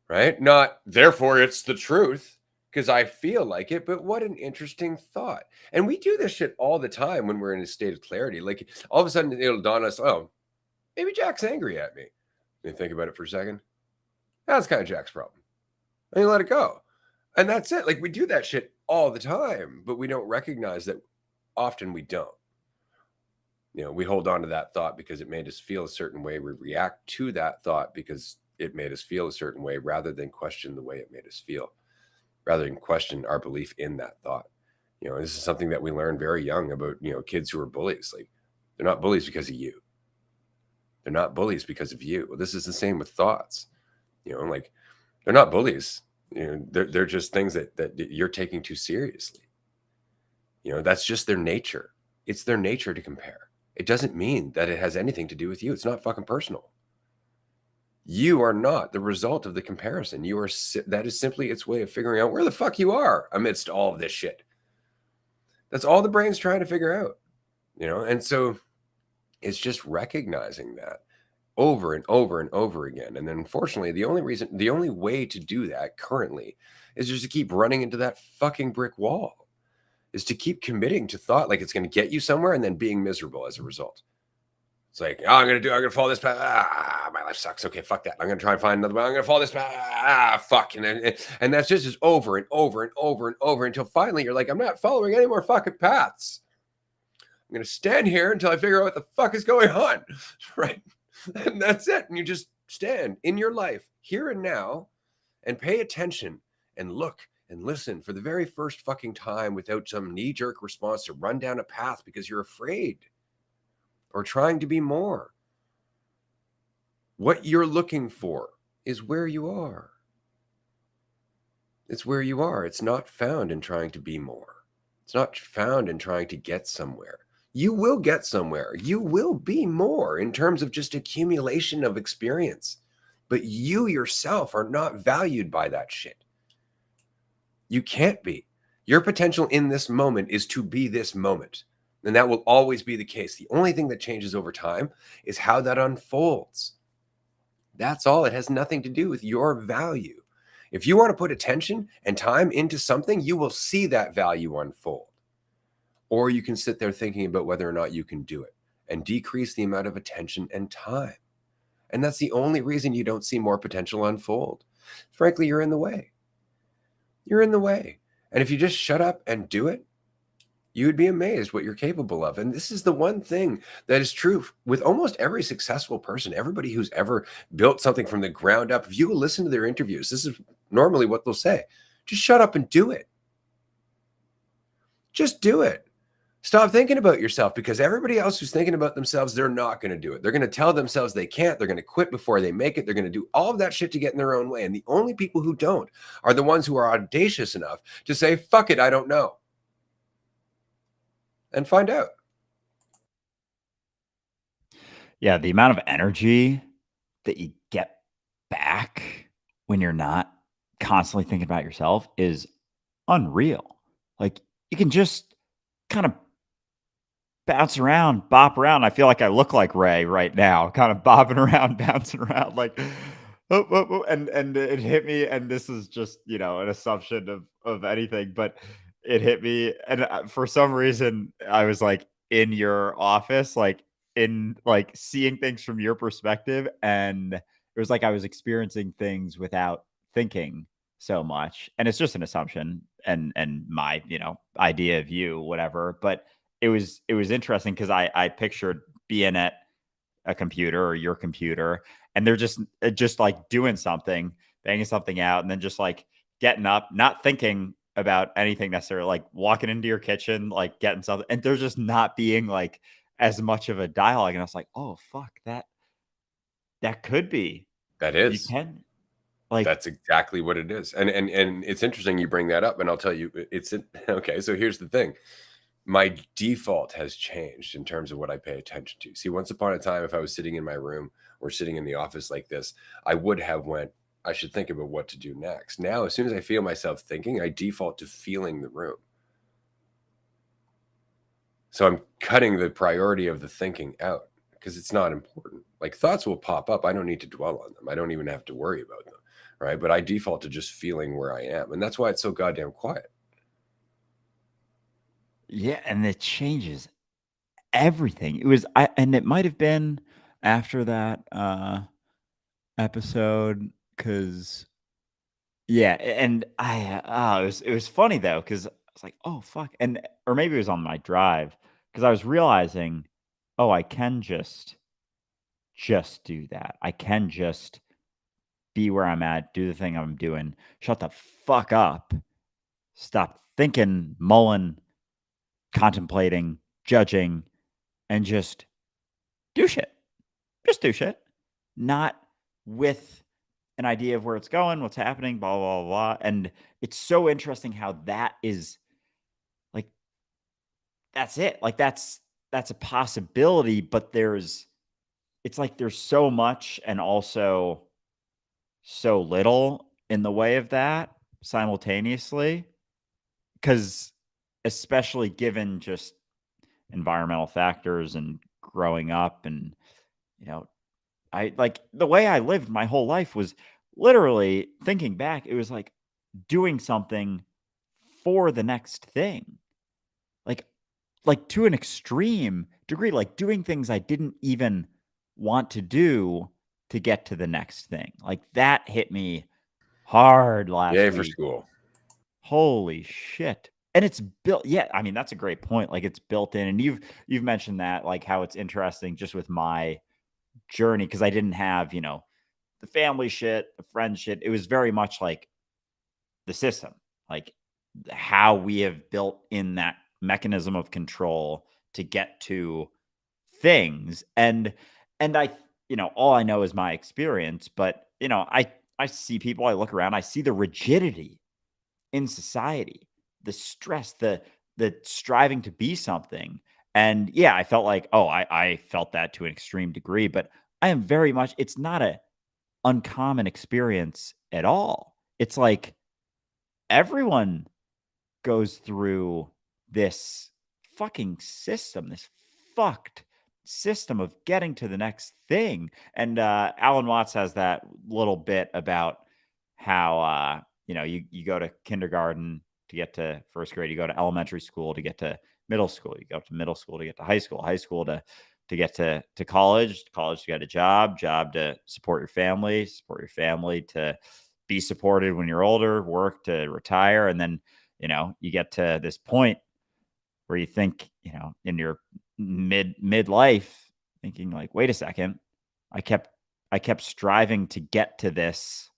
Right? Not therefore it's the truth because I feel like it, but what an interesting thought. And we do this shit all the time when we're in a state of clarity. Like all of a sudden it'll dawn on us, oh, maybe Jack's angry at me. And think about it for a second. That's kind of Jack's problem. And you let it go. And that's it. Like we do that shit all the time, but we don't recognize that often we don't. We hold on to that thought because it made us feel a certain way. We react to that thought because it made us feel a certain way rather than question the way it made us feel, rather than question our belief in that thought. This is something that we learn very young about, kids who are bullies. Like they're not bullies because of you. They're not bullies because of you. This is the same with thoughts. Like they're not bullies. They're just things that you're taking too seriously. That's just their nature. It's their nature to compare. It doesn't mean that it has anything to do with you. It's not fucking personal. You are not the result of the comparison. That is simply its way of figuring out where the fuck you are amidst all of this shit. That's all the brain's trying to figure out. And so it's just recognizing that over and over and over again. And then unfortunately, the only way to do that currently is just to keep running into that fucking brick wall, is to keep committing to thought like it's going to get you somewhere and then being miserable as a result. It's like, oh, I'm going to follow this path. My life sucks. Okay, fuck that. I'm going to try and find another one. I'm going to follow this path. Fuck. And that's just over and over and over and over until finally you're like, I'm not following any more fucking paths. I'm going to stand here until I figure out what the fuck is going on. Right. And that's it. And you just stand in your life here and now and pay attention and look and listen for the very first fucking time without some knee-jerk response to run down a path because you're afraid or trying to be more. What you're looking for is where you are. It's where you are. It's not found in trying to be more. It's not found in trying to get somewhere. You will get somewhere. You will be more in terms of just accumulation of experience. But you yourself are not valued by that shit. You can't be. Your potential in this moment is to be this moment. And that will always be the case. The only thing that changes over time is how that unfolds. That's all. It has nothing to do with your value. If you want to put attention and time into something, you will see that value unfold. Or you can sit there thinking about whether or not you can do it and decrease the amount of attention and time. And that's the only reason you don't see more potential unfold. Frankly, you're in the way. You're in the way. And if you just shut up and do it, you would be amazed what you're capable of. And this is the one thing that is true with almost every successful person, everybody who's ever built something from the ground up. If you listen to their interviews, this is normally what they'll say. Just shut up and do it. Just do it. Stop thinking about yourself, because everybody else who's thinking about themselves, they're not going to do it. They're going to tell themselves they can't. They're going to quit before they make it. They're going to do all of that shit to get in their own way. And the only people who don't are the ones who are audacious enough to say, fuck it, I don't know. And find out. Yeah, the amount of energy that you get back when you're not constantly thinking about yourself is unreal. Like, you can just kind of bounce around, bop around. I feel like I look like Ray right now, kind of bopping around, bouncing around, like, "Oh, oh, oh," and it hit me, and this is just, an assumption of anything, but it hit me, and, for some reason, I was, like, in your office, like, seeing things from your perspective, and it was like I was experiencing things without thinking so much, and it's just an assumption and my, idea of you, whatever, but it was interesting because I pictured being at a computer or your computer, and they're just like doing something, banging something out, and then just like getting up, not thinking about anything necessarily, like walking into your kitchen, like getting something, and there's just not being like as much of a dialogue. And I was like, oh fuck, that could be. That You is. can like That's exactly what it is. And it's interesting you bring that up, and I'll tell you, okay, so here's the thing. My default has changed in terms of what I pay attention to. See, once upon a time, if I was sitting in my room or sitting in the office like this, I would have went, I should think about what to do next. Now, as soon as I feel myself thinking, I default to feeling the room. So I'm cutting the priority of the thinking out because it's not important. Like, thoughts will pop up. I don't need to dwell on them. I don't even have to worry about them. Right. But I default to just feeling where I am. And that's why it's so goddamn quiet. yeah, and it changes everything. And it might have been after that episode because yeah, and it was funny though because I was like, oh fuck, and or maybe it was on my drive because I was realizing, oh, I can just do that. I can just be where I'm at, do the thing I'm doing, shut the fuck up, stop thinking, mulling, contemplating, judging, and just do shit. Just do shit. Not with an idea of where it's going, what's happening, blah, blah, blah, blah. And it's so interesting how that is like, that's it. Like that's a possibility, but it's like there's so much and also so little in the way of that simultaneously. Cause especially given just environmental factors and growing up and, you know, I like the way I lived my whole life was literally thinking back, it was like doing something for the next thing. Like like to an extreme degree, like doing things I didn't even want to do to get to the next thing. Like that hit me hard last Yay for week. school. Holy shit. And it's built yeah, I mean that's a great point. Like it's built in and you've mentioned that like how it's interesting just with my journey because I didn't have, the family shit, the friend shit. It was very much like the system, like how we have built in that mechanism of control to get to things. And I, all I know is my experience, but I see people, I look around, I see the rigidity in society, the stress, the striving to be something. And yeah, I felt like, oh, I felt that to an extreme degree, but I am very much, it's not a uncommon experience at all. It's like everyone goes through this fucking system, this fucked system of getting to the next thing. And Alan Watts has that little bit about how you go to kindergarten to get to first grade, you go to elementary school to get to middle school, you go to middle school to get to high school to get to college to get a job to support your family to be supported when you're older, work to retire, and then you get to this point where you think, in your midlife, thinking like, wait a second, I kept striving to get to this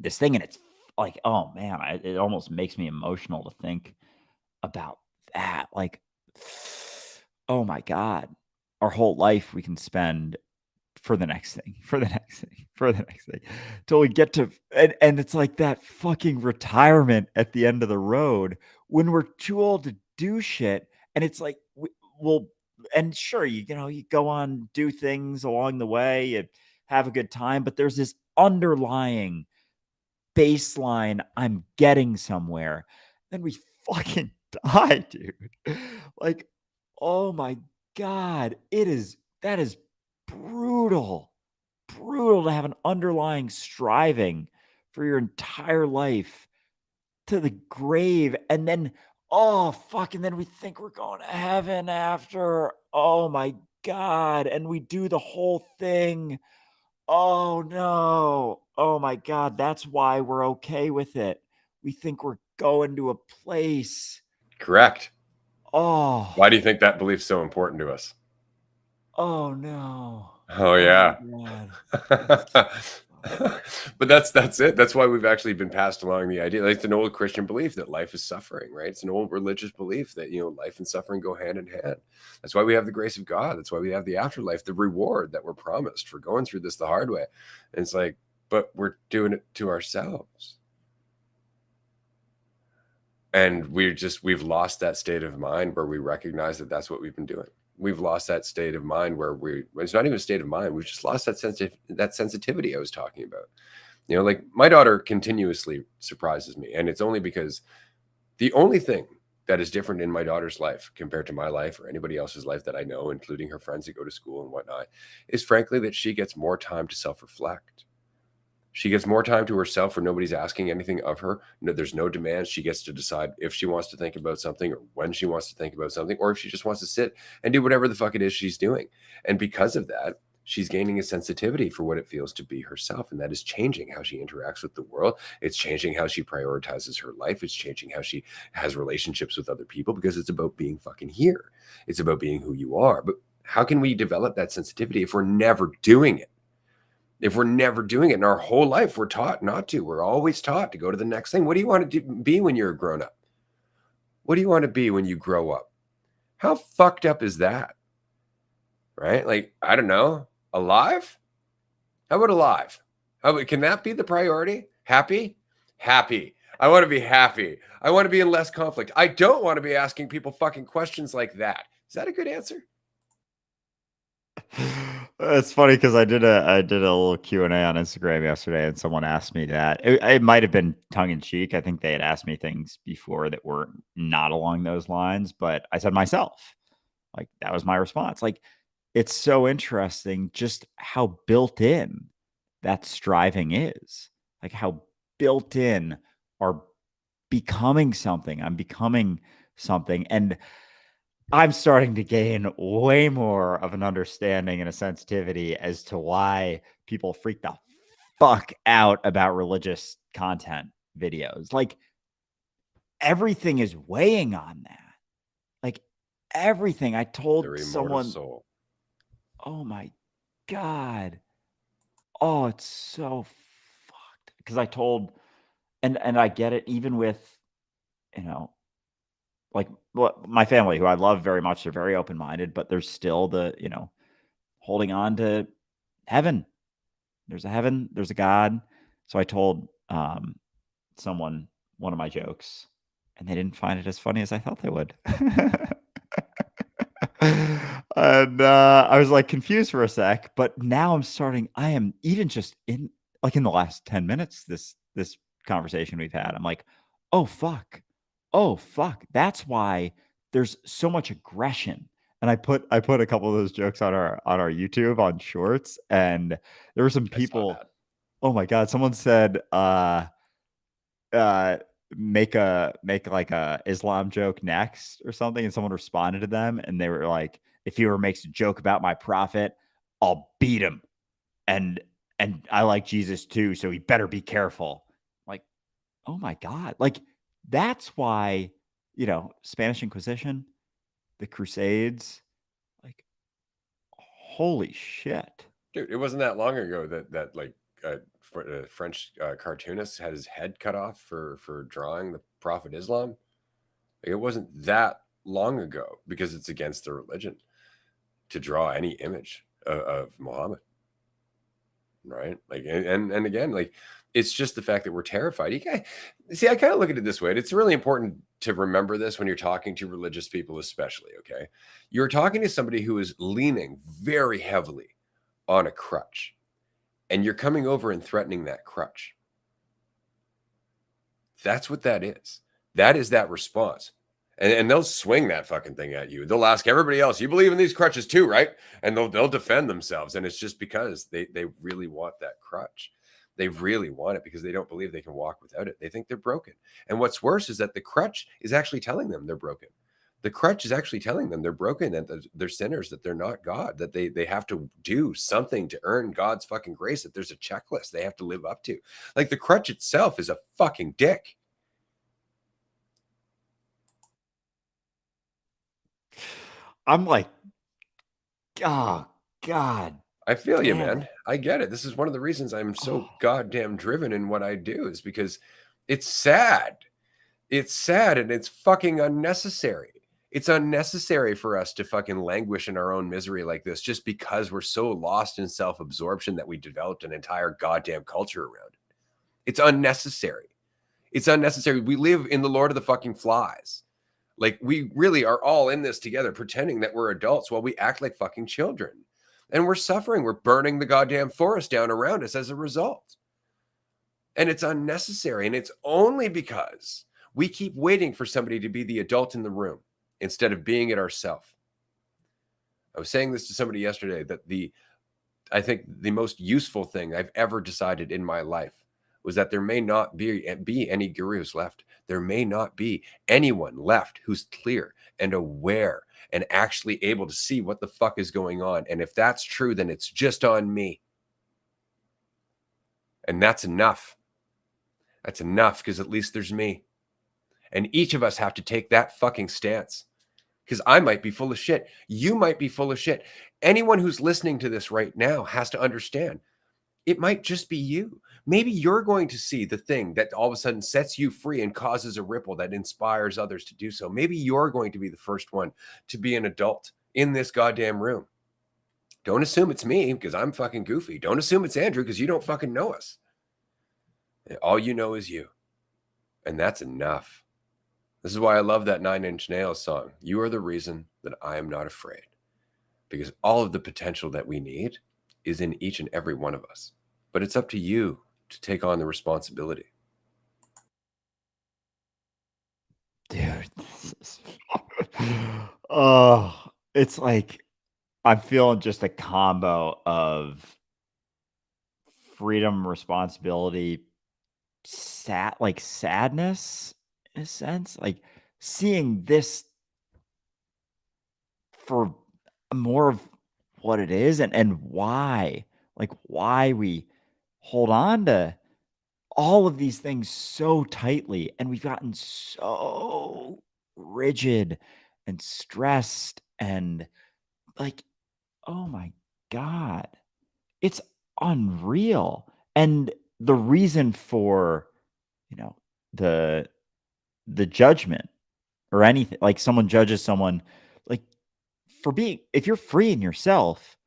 thing, and it's like, oh man, it almost makes me emotional to think about that, like, oh my God, our whole life we can spend for the next thing, for the next thing, for the next thing, till we get to, and it's like that fucking retirement at the end of the road when we're too old to do shit, and it's like we'll, and sure, you know, you go on, do things along the way, you have a good time, but there's this underlying baseline, I'm getting somewhere. Then we fucking die, dude. Like, oh my God. That is brutal. Brutal to have an underlying striving for your entire life to the grave. And then, oh, fuck. And then we think we're going to heaven after. Oh my God. And we do the whole thing. Oh, no. Oh my God, that's why we're okay with it. We think we're going to a place. Correct. Oh. Why do you think that belief's so important to us? Oh, no. Oh, Oh yeah. my God. But that's it. That's why we've actually been passed along the idea. Like, it's an old Christian belief that life is suffering, right? It's an old religious belief that, you know, life and suffering go hand in hand. That's why we have the grace of God. That's why we have the afterlife, the reward that we're promised for going through this the hard way. And it's like, but we're doing it to ourselves. And we've lost that state of mind where we recognize that that's what we've been doing. We've lost that state of mind where it's not even a state of mind. We've just lost that sensitivity I was talking about. You know, like, my daughter continuously surprises me. And it's only because the only thing that is different in my daughter's life compared to my life or anybody else's life that I know, including her friends that go to school and whatnot, is frankly that she gets more time to self-reflect. She gets more time to herself where nobody's asking anything of her. No, there's no demands. She gets to decide if she wants to think about something or when she wants to think about something, or if she just wants to sit and do whatever the fuck it is she's doing. And because of that, she's gaining a sensitivity for what it feels to be herself. And that is changing how she interacts with the world. It's changing how she prioritizes her life. It's changing how she has relationships with other people, because it's about being fucking here. It's about being who you are. But how can we develop that sensitivity if we're never doing it? If we're never doing it in our whole life, we're taught not to. We're always taught to go to the next thing. What do you want to be when you're a grown up? What do you want to be when you grow up? How fucked up is that? Right? Like, I don't know. Alive? How about alive? Can that be the priority? Happy? Happy. I want to be happy. I want to be in less conflict. I don't want to be asking people fucking questions like that. Is that a good answer? It's funny because I did a little Q&A on Instagram yesterday, and someone asked me that. It might have been tongue in cheek. I think they had asked me things before that were not along those lines, but I said myself. Like, that was my response. Like, it's so interesting just how built in that striving is. Like, how built in our becoming something. I'm becoming something. And I'm starting to gain way more of an understanding and a sensitivity as to why people freak the fuck out about religious content videos. Like, everything is weighing on that. Like, everything. I The told immortal someone, soul. oh my God. Oh, it's so fucked. Because I told, and I get it, even with, you know, like, my family, who I love very much, they're very open minded, but there's still the, you know, holding on to heaven. There's a heaven, there's a God. So I told someone one of my jokes, and they didn't find it as funny as I thought they would. And I was like confused for a sec, but now I am even just in, like, in the last 10 minutes, this conversation we've had, I'm like, oh fuck. Oh fuck. That's why there's so much aggression. And I put a couple of those jokes on our YouTube on shorts, and there were some I saw people, that. oh my God, someone said uh make like a Islam joke next or something, and someone responded to them, and they were like, if he ever makes a joke about my prophet, I'll beat him. And I like Jesus too, so he better be careful. Like, oh my God. Like, that's why, you know, Spanish Inquisition, the Crusades, like, holy shit. Dude, it wasn't that long ago that like French cartoonist had his head cut off for drawing the Prophet Islam. Like, it wasn't that long ago because it's against their religion to draw any image of Muhammad, right? Like, and again, like, it's just the fact that we're terrified. See, I kind of look at it this way. And it's really important to remember this when you're talking to religious people, especially. Okay, you're talking to somebody who is leaning very heavily on a crutch, and you're coming over and threatening that crutch. That's what that is. That is that response. And they'll swing that fucking thing at you. They'll ask everybody else, "You believe in these crutches too, right?" And they'll defend themselves. And it's just because they really want that crutch. They really want it because they don't believe they can walk without it. They think they're broken. And what's worse is that the crutch is actually telling them they're broken. The crutch is actually telling them they're broken, that they're sinners, that they're not God, that they have to do something to earn God's fucking grace, that there's a checklist they have to live up to. Like, the crutch itself is a fucking dick. I'm like, oh God I feel you, damn man. it. I get it. This is one of the reasons I'm so Oh, goddamn driven in what I do, is because it's sad. It's sad and it's fucking unnecessary. It's unnecessary for us to fucking languish in our own misery like this just because we're so lost in self-absorption that we developed an entire goddamn culture around it. It's unnecessary. It's unnecessary. We live in the Lord of the fucking Flies. Like, we really are all in this together, pretending that we're adults while we act like fucking children. And we're suffering. We're burning the goddamn forest down around us as a result. And it's unnecessary. And it's only because we keep waiting for somebody to be the adult in the room instead of being it ourselves. I was saying this to somebody yesterday, that I think the most useful thing I've ever decided in my life was that there may not be any gurus left. There may not be anyone left who's clear and aware and actually able to see what the fuck is going on. And if that's true, then it's just on me. And that's enough. That's enough, because at least there's me. And each of us have to take that fucking stance, because I might be full of shit. You might be full of shit. Anyone who's listening to this right now has to understand it might just be you. Maybe you're going to see the thing that all of a sudden sets you free and causes a ripple that inspires others to do so. Maybe you're going to be the first one to be an adult in this goddamn room. Don't assume it's me because I'm fucking goofy. Don't assume it's Andrew because you don't fucking know us. All you know is you. And that's enough. This is why I love that 9 Inch Nails song. You are the reason that I am not afraid. Because all of the potential that we need is in each and every one of us. But it's up to you to take on the responsibility. dude. Oh, it's like I'm feeling just a combo of freedom, responsibility, sadness in a sense, like seeing this for more of what it is, and why we hold on to all of these things so tightly, and we've gotten so rigid and stressed and like, oh my God, it's unreal. And the reason for, you know, the judgment or anything, like someone judges someone, like for being, if you're free in yourself,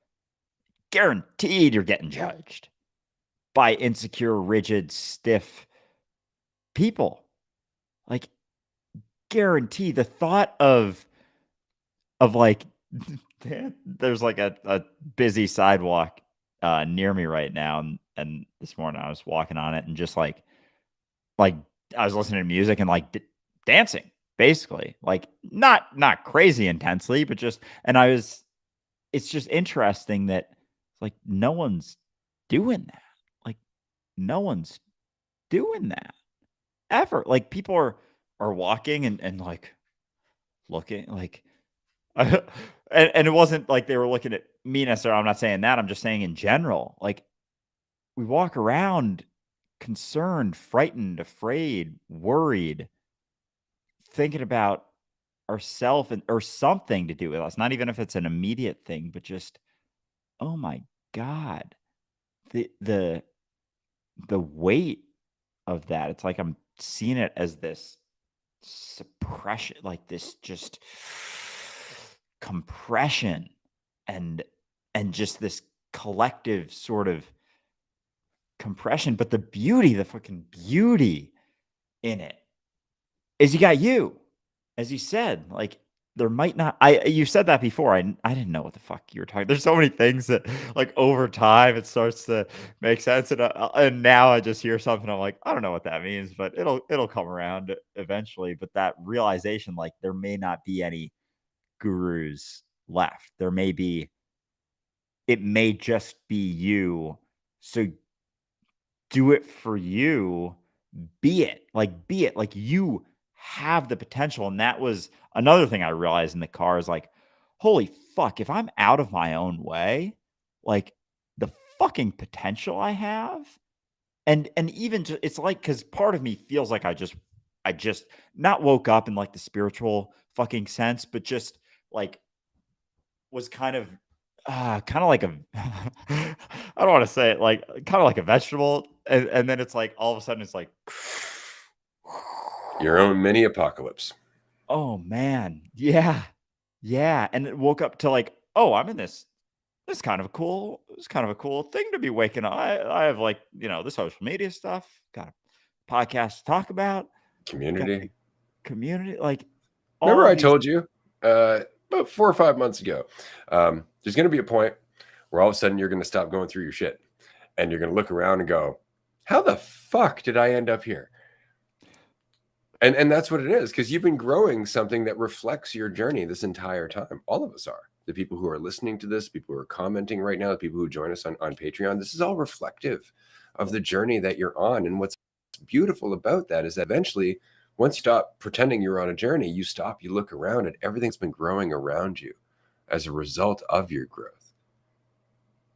guaranteed you're getting judged by insecure, rigid, stiff people. Like, guarantee the thought of like there's like a busy sidewalk near me right now, and this morning I was walking on it and just like I was listening to music and like dancing, basically, like not crazy intensely, but just, and I was, it's just interesting that like no one's doing that. Like no one's doing that ever. Like people are walking and like looking like and it wasn't like they were looking at me necessarily. I'm not saying that. I'm just saying in general, like we walk around concerned, frightened, afraid, worried, thinking about ourself and or something to do with us. Not even if it's an immediate thing, but just, oh my God, the the weight of that. It's like I'm seeing it as this suppression, like this just compression and just this collective sort of compression. But the fucking beauty in it is you got you, as you said, like there might not, you said that before. I didn't know what the fuck you were talking. There's so many things that like over time it starts to make sense. And now I just hear something. I'm like, I don't know what that means, but it'll come around eventually. But that realization, like there may not be any gurus left. It may just be you. So do it for you. Be it like you have the potential. And that was another thing I realized in the car is like, holy fuck, if I'm out of my own way, like the fucking potential I have. And even it's like, because part of me feels like I just not woke up in like the spiritual fucking sense, but just like was kind of like a I don't want to say it, like kind of like a vegetable, and then it's like all of a sudden it's like Your own mini apocalypse. oh man, yeah, yeah, and it woke up to like, oh, I'm in this. It's kind of a cool. It's kind of a cool thing to be waking up. I have like the social media stuff. Got a podcast to talk about. Got Community. the community, like Remember all of I these. told you about 4 or 5 months ago, there's going to be a point where all of a sudden you're going to stop going through your shit and you're going to look around and go, how the fuck did I end up here? And that's what it is, because you've been growing something that reflects your journey this entire time. All of us are. The people who are listening to this, people who are commenting right now, the people who join us on Patreon, this is all reflective of the journey that you're on. And what's beautiful about that is that eventually, once you stop pretending you're on a journey, you stop, you look around, and everything's been growing around you as a result of your growth.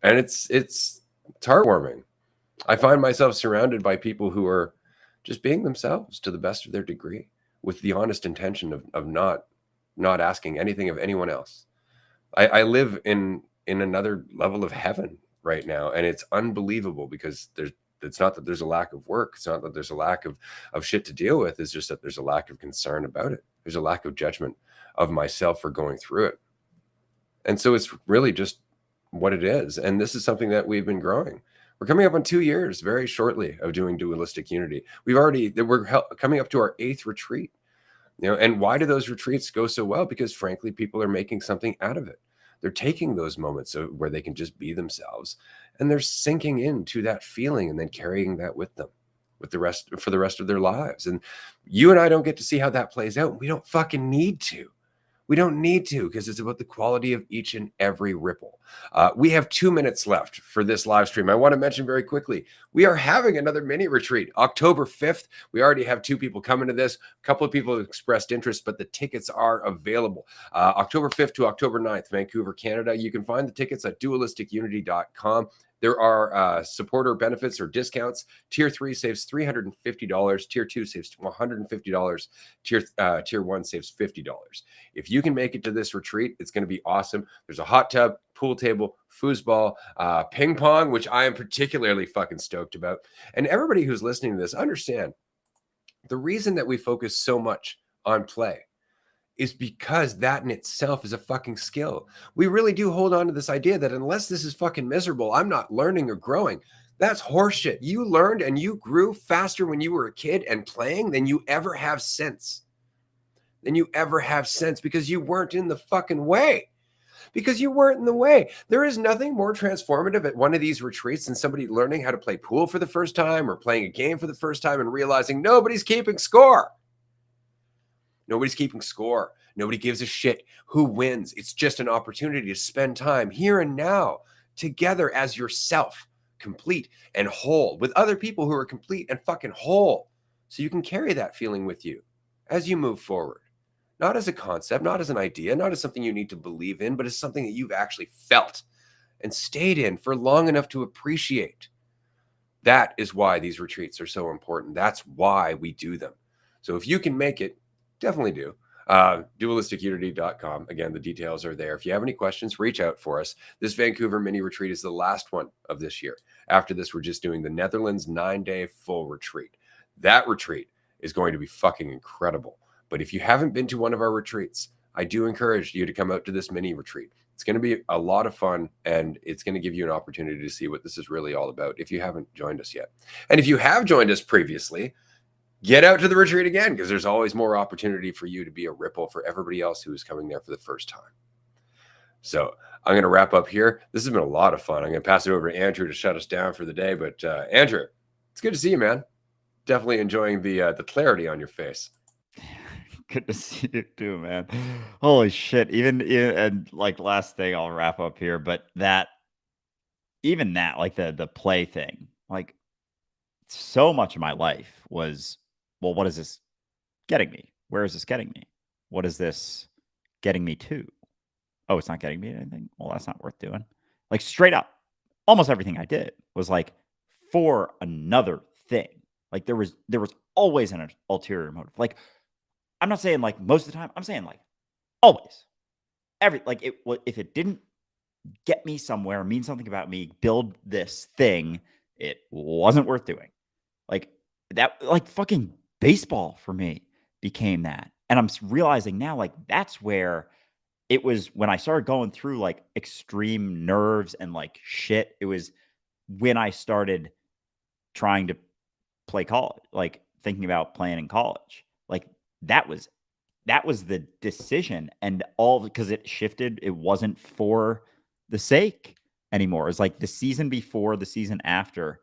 And it's heartwarming. I find myself surrounded by people who are just being themselves to the best of their degree, with the honest intention of not asking anything of anyone else. I live in another level of heaven right now, and it's unbelievable because it's not that there's a lack of work. It's not that there's a lack of shit to deal with. It's just that there's a lack of concern about it. There's a lack of judgment of myself for going through it. And so it's really just what it is. And this is something that we've been growing. We're coming up on 2 years very shortly of doing Dualistic Unity. We're coming up to our 8th retreat. And why do those retreats go so well? Because frankly, people are making something out of it. They're taking those moments where they can just be themselves, and they're sinking into that feeling and then carrying that with them for the rest of their lives. And you and I don't get to see how that plays out. We don't fucking need to. We don't need to, because it's about the quality of each and every ripple. We have 2 minutes left for this live stream. I want to mention very quickly, we are having another mini retreat, October 5th. We already have 2 people coming to this. A couple of people have expressed interest, but the tickets are available. October 5th to October 9th, Vancouver, Canada. You can find the tickets at dualisticunity.com. There are supporter benefits or discounts. Tier 3 saves $350. Tier 2 saves $150. Tier 1 saves $50. If you can make it to this retreat, it's going to be awesome. There's a hot tub, pool table, foosball, ping pong, which I am particularly fucking stoked about. And everybody who's listening to this, understand the reason that we focus so much on play is because that in itself is a fucking skill. We really do hold on to this idea that unless this is fucking miserable, I'm not learning or growing. That's horseshit. You learned and you grew faster when you were a kid and playing than you ever have since. Because you weren't in the fucking way. There is nothing more transformative at one of these retreats than somebody learning how to play pool for the first time or playing a game for the first time and realizing nobody's keeping score. Nobody's keeping score. Nobody gives a shit who wins. It's just an opportunity to spend time here and now together as yourself, complete and whole, with other people who are complete and fucking whole. So you can carry that feeling with you as you move forward. Not as a concept, not as an idea, not as something you need to believe in, but as something that you've actually felt and stayed in for long enough to appreciate. That is why these retreats are so important. That's why we do them. So if you can make it, definitely do. Dualisticunity.com. Again, the details are there. If you have any questions, reach out for us. This Vancouver mini retreat is the last one of this year. After this, we're just doing the Netherlands 9-day full retreat. That retreat is going to be fucking incredible. But if you haven't been to one of our retreats, I do encourage you to come out to this mini retreat. It's going to be a lot of fun, and it's going to give you an opportunity to see what this is really all about if you haven't joined us yet. And if you have joined us previously, get out to the retreat again, because there's always more opportunity for you to be a ripple for everybody else who is coming there for the first time. So I'm going to wrap up here. This has been a lot of fun. I'm going to pass it over to Andrew to shut us down for the day. But Andrew, it's good to see you, man. Definitely enjoying the clarity on your face. Good to see you too, man. Holy shit. And like last thing I'll wrap up here, but even that, like the play thing, like so much of my life was, well, what is this getting me? Where is this getting me? What is this getting me to? Oh, it's not getting me to anything? Well, that's not worth doing. Like straight up, almost everything I did was like for another thing. Like there was always an ulterior motive. Like I'm not saying like most of the time, I'm saying like always. If it didn't get me somewhere, mean something about me, build this thing, it wasn't worth doing. Like that, like fucking baseball for me became that. And I'm realizing now, like that's where it was when I started going through like extreme nerves and like shit. It was when I started trying to play college, like thinking about playing in college. Like that was the decision, and all because it shifted. It wasn't for the sake anymore. It's like the season before, the season after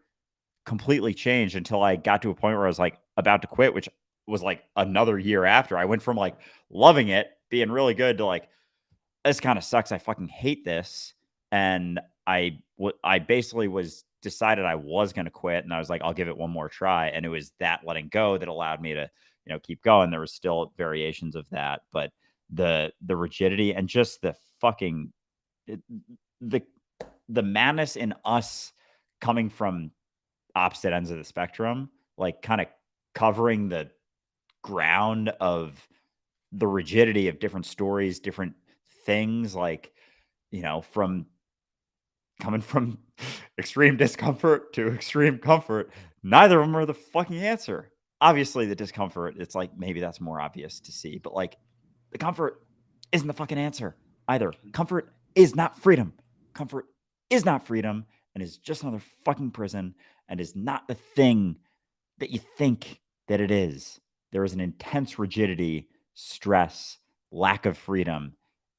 completely changed until I got to a point where I was like about to quit, which was like another year after. I went from like loving it, being really good, to like, this kind of sucks. I fucking hate this. And I basically decided I was going to quit, and I was like, I'll give it one more try. And it was that letting go that allowed me to, keep going. There was still variations of that, but the rigidity and just the fucking the madness in us coming from opposite ends of the spectrum, like kind of covering the ground of the rigidity of different stories, different things, like, from coming from extreme discomfort to extreme comfort. Neither of them are the fucking answer. Obviously, the discomfort, it's like maybe that's more obvious to see, but like the comfort isn't the fucking answer either. Comfort is not freedom. Comfort is not freedom, and is just another fucking prison, and is not the thing that you think that it is. There is an intense rigidity, stress, lack of freedom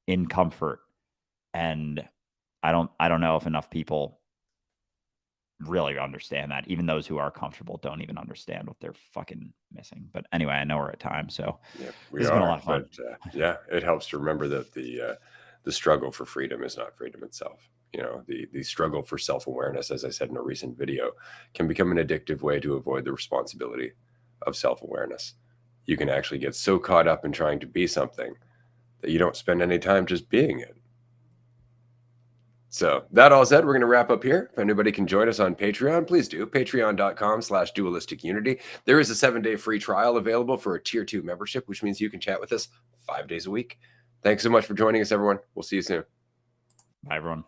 in comfort. And I don't know if enough people really understand that. Even those who are comfortable don't even understand what they're fucking missing. But anyway, I know we're at time, so Yeah, this has been a lot of fun. But yeah, it helps to remember that the struggle for freedom is not freedom itself. The struggle for self-awareness, as I said in a recent video, can become an addictive way to avoid the responsibility of self-awareness. You can actually get so caught up in trying to be something that you don't spend any time just being it. So that all said, we're going to wrap up here. If anybody can join us on Patreon, please do. Patreon.com/Dualistic Unity. There is a 7-day free trial available for a tier 2 membership, which means you can chat with us 5 days a week. Thanks so much for joining us, everyone. We'll see you soon. Bye, everyone.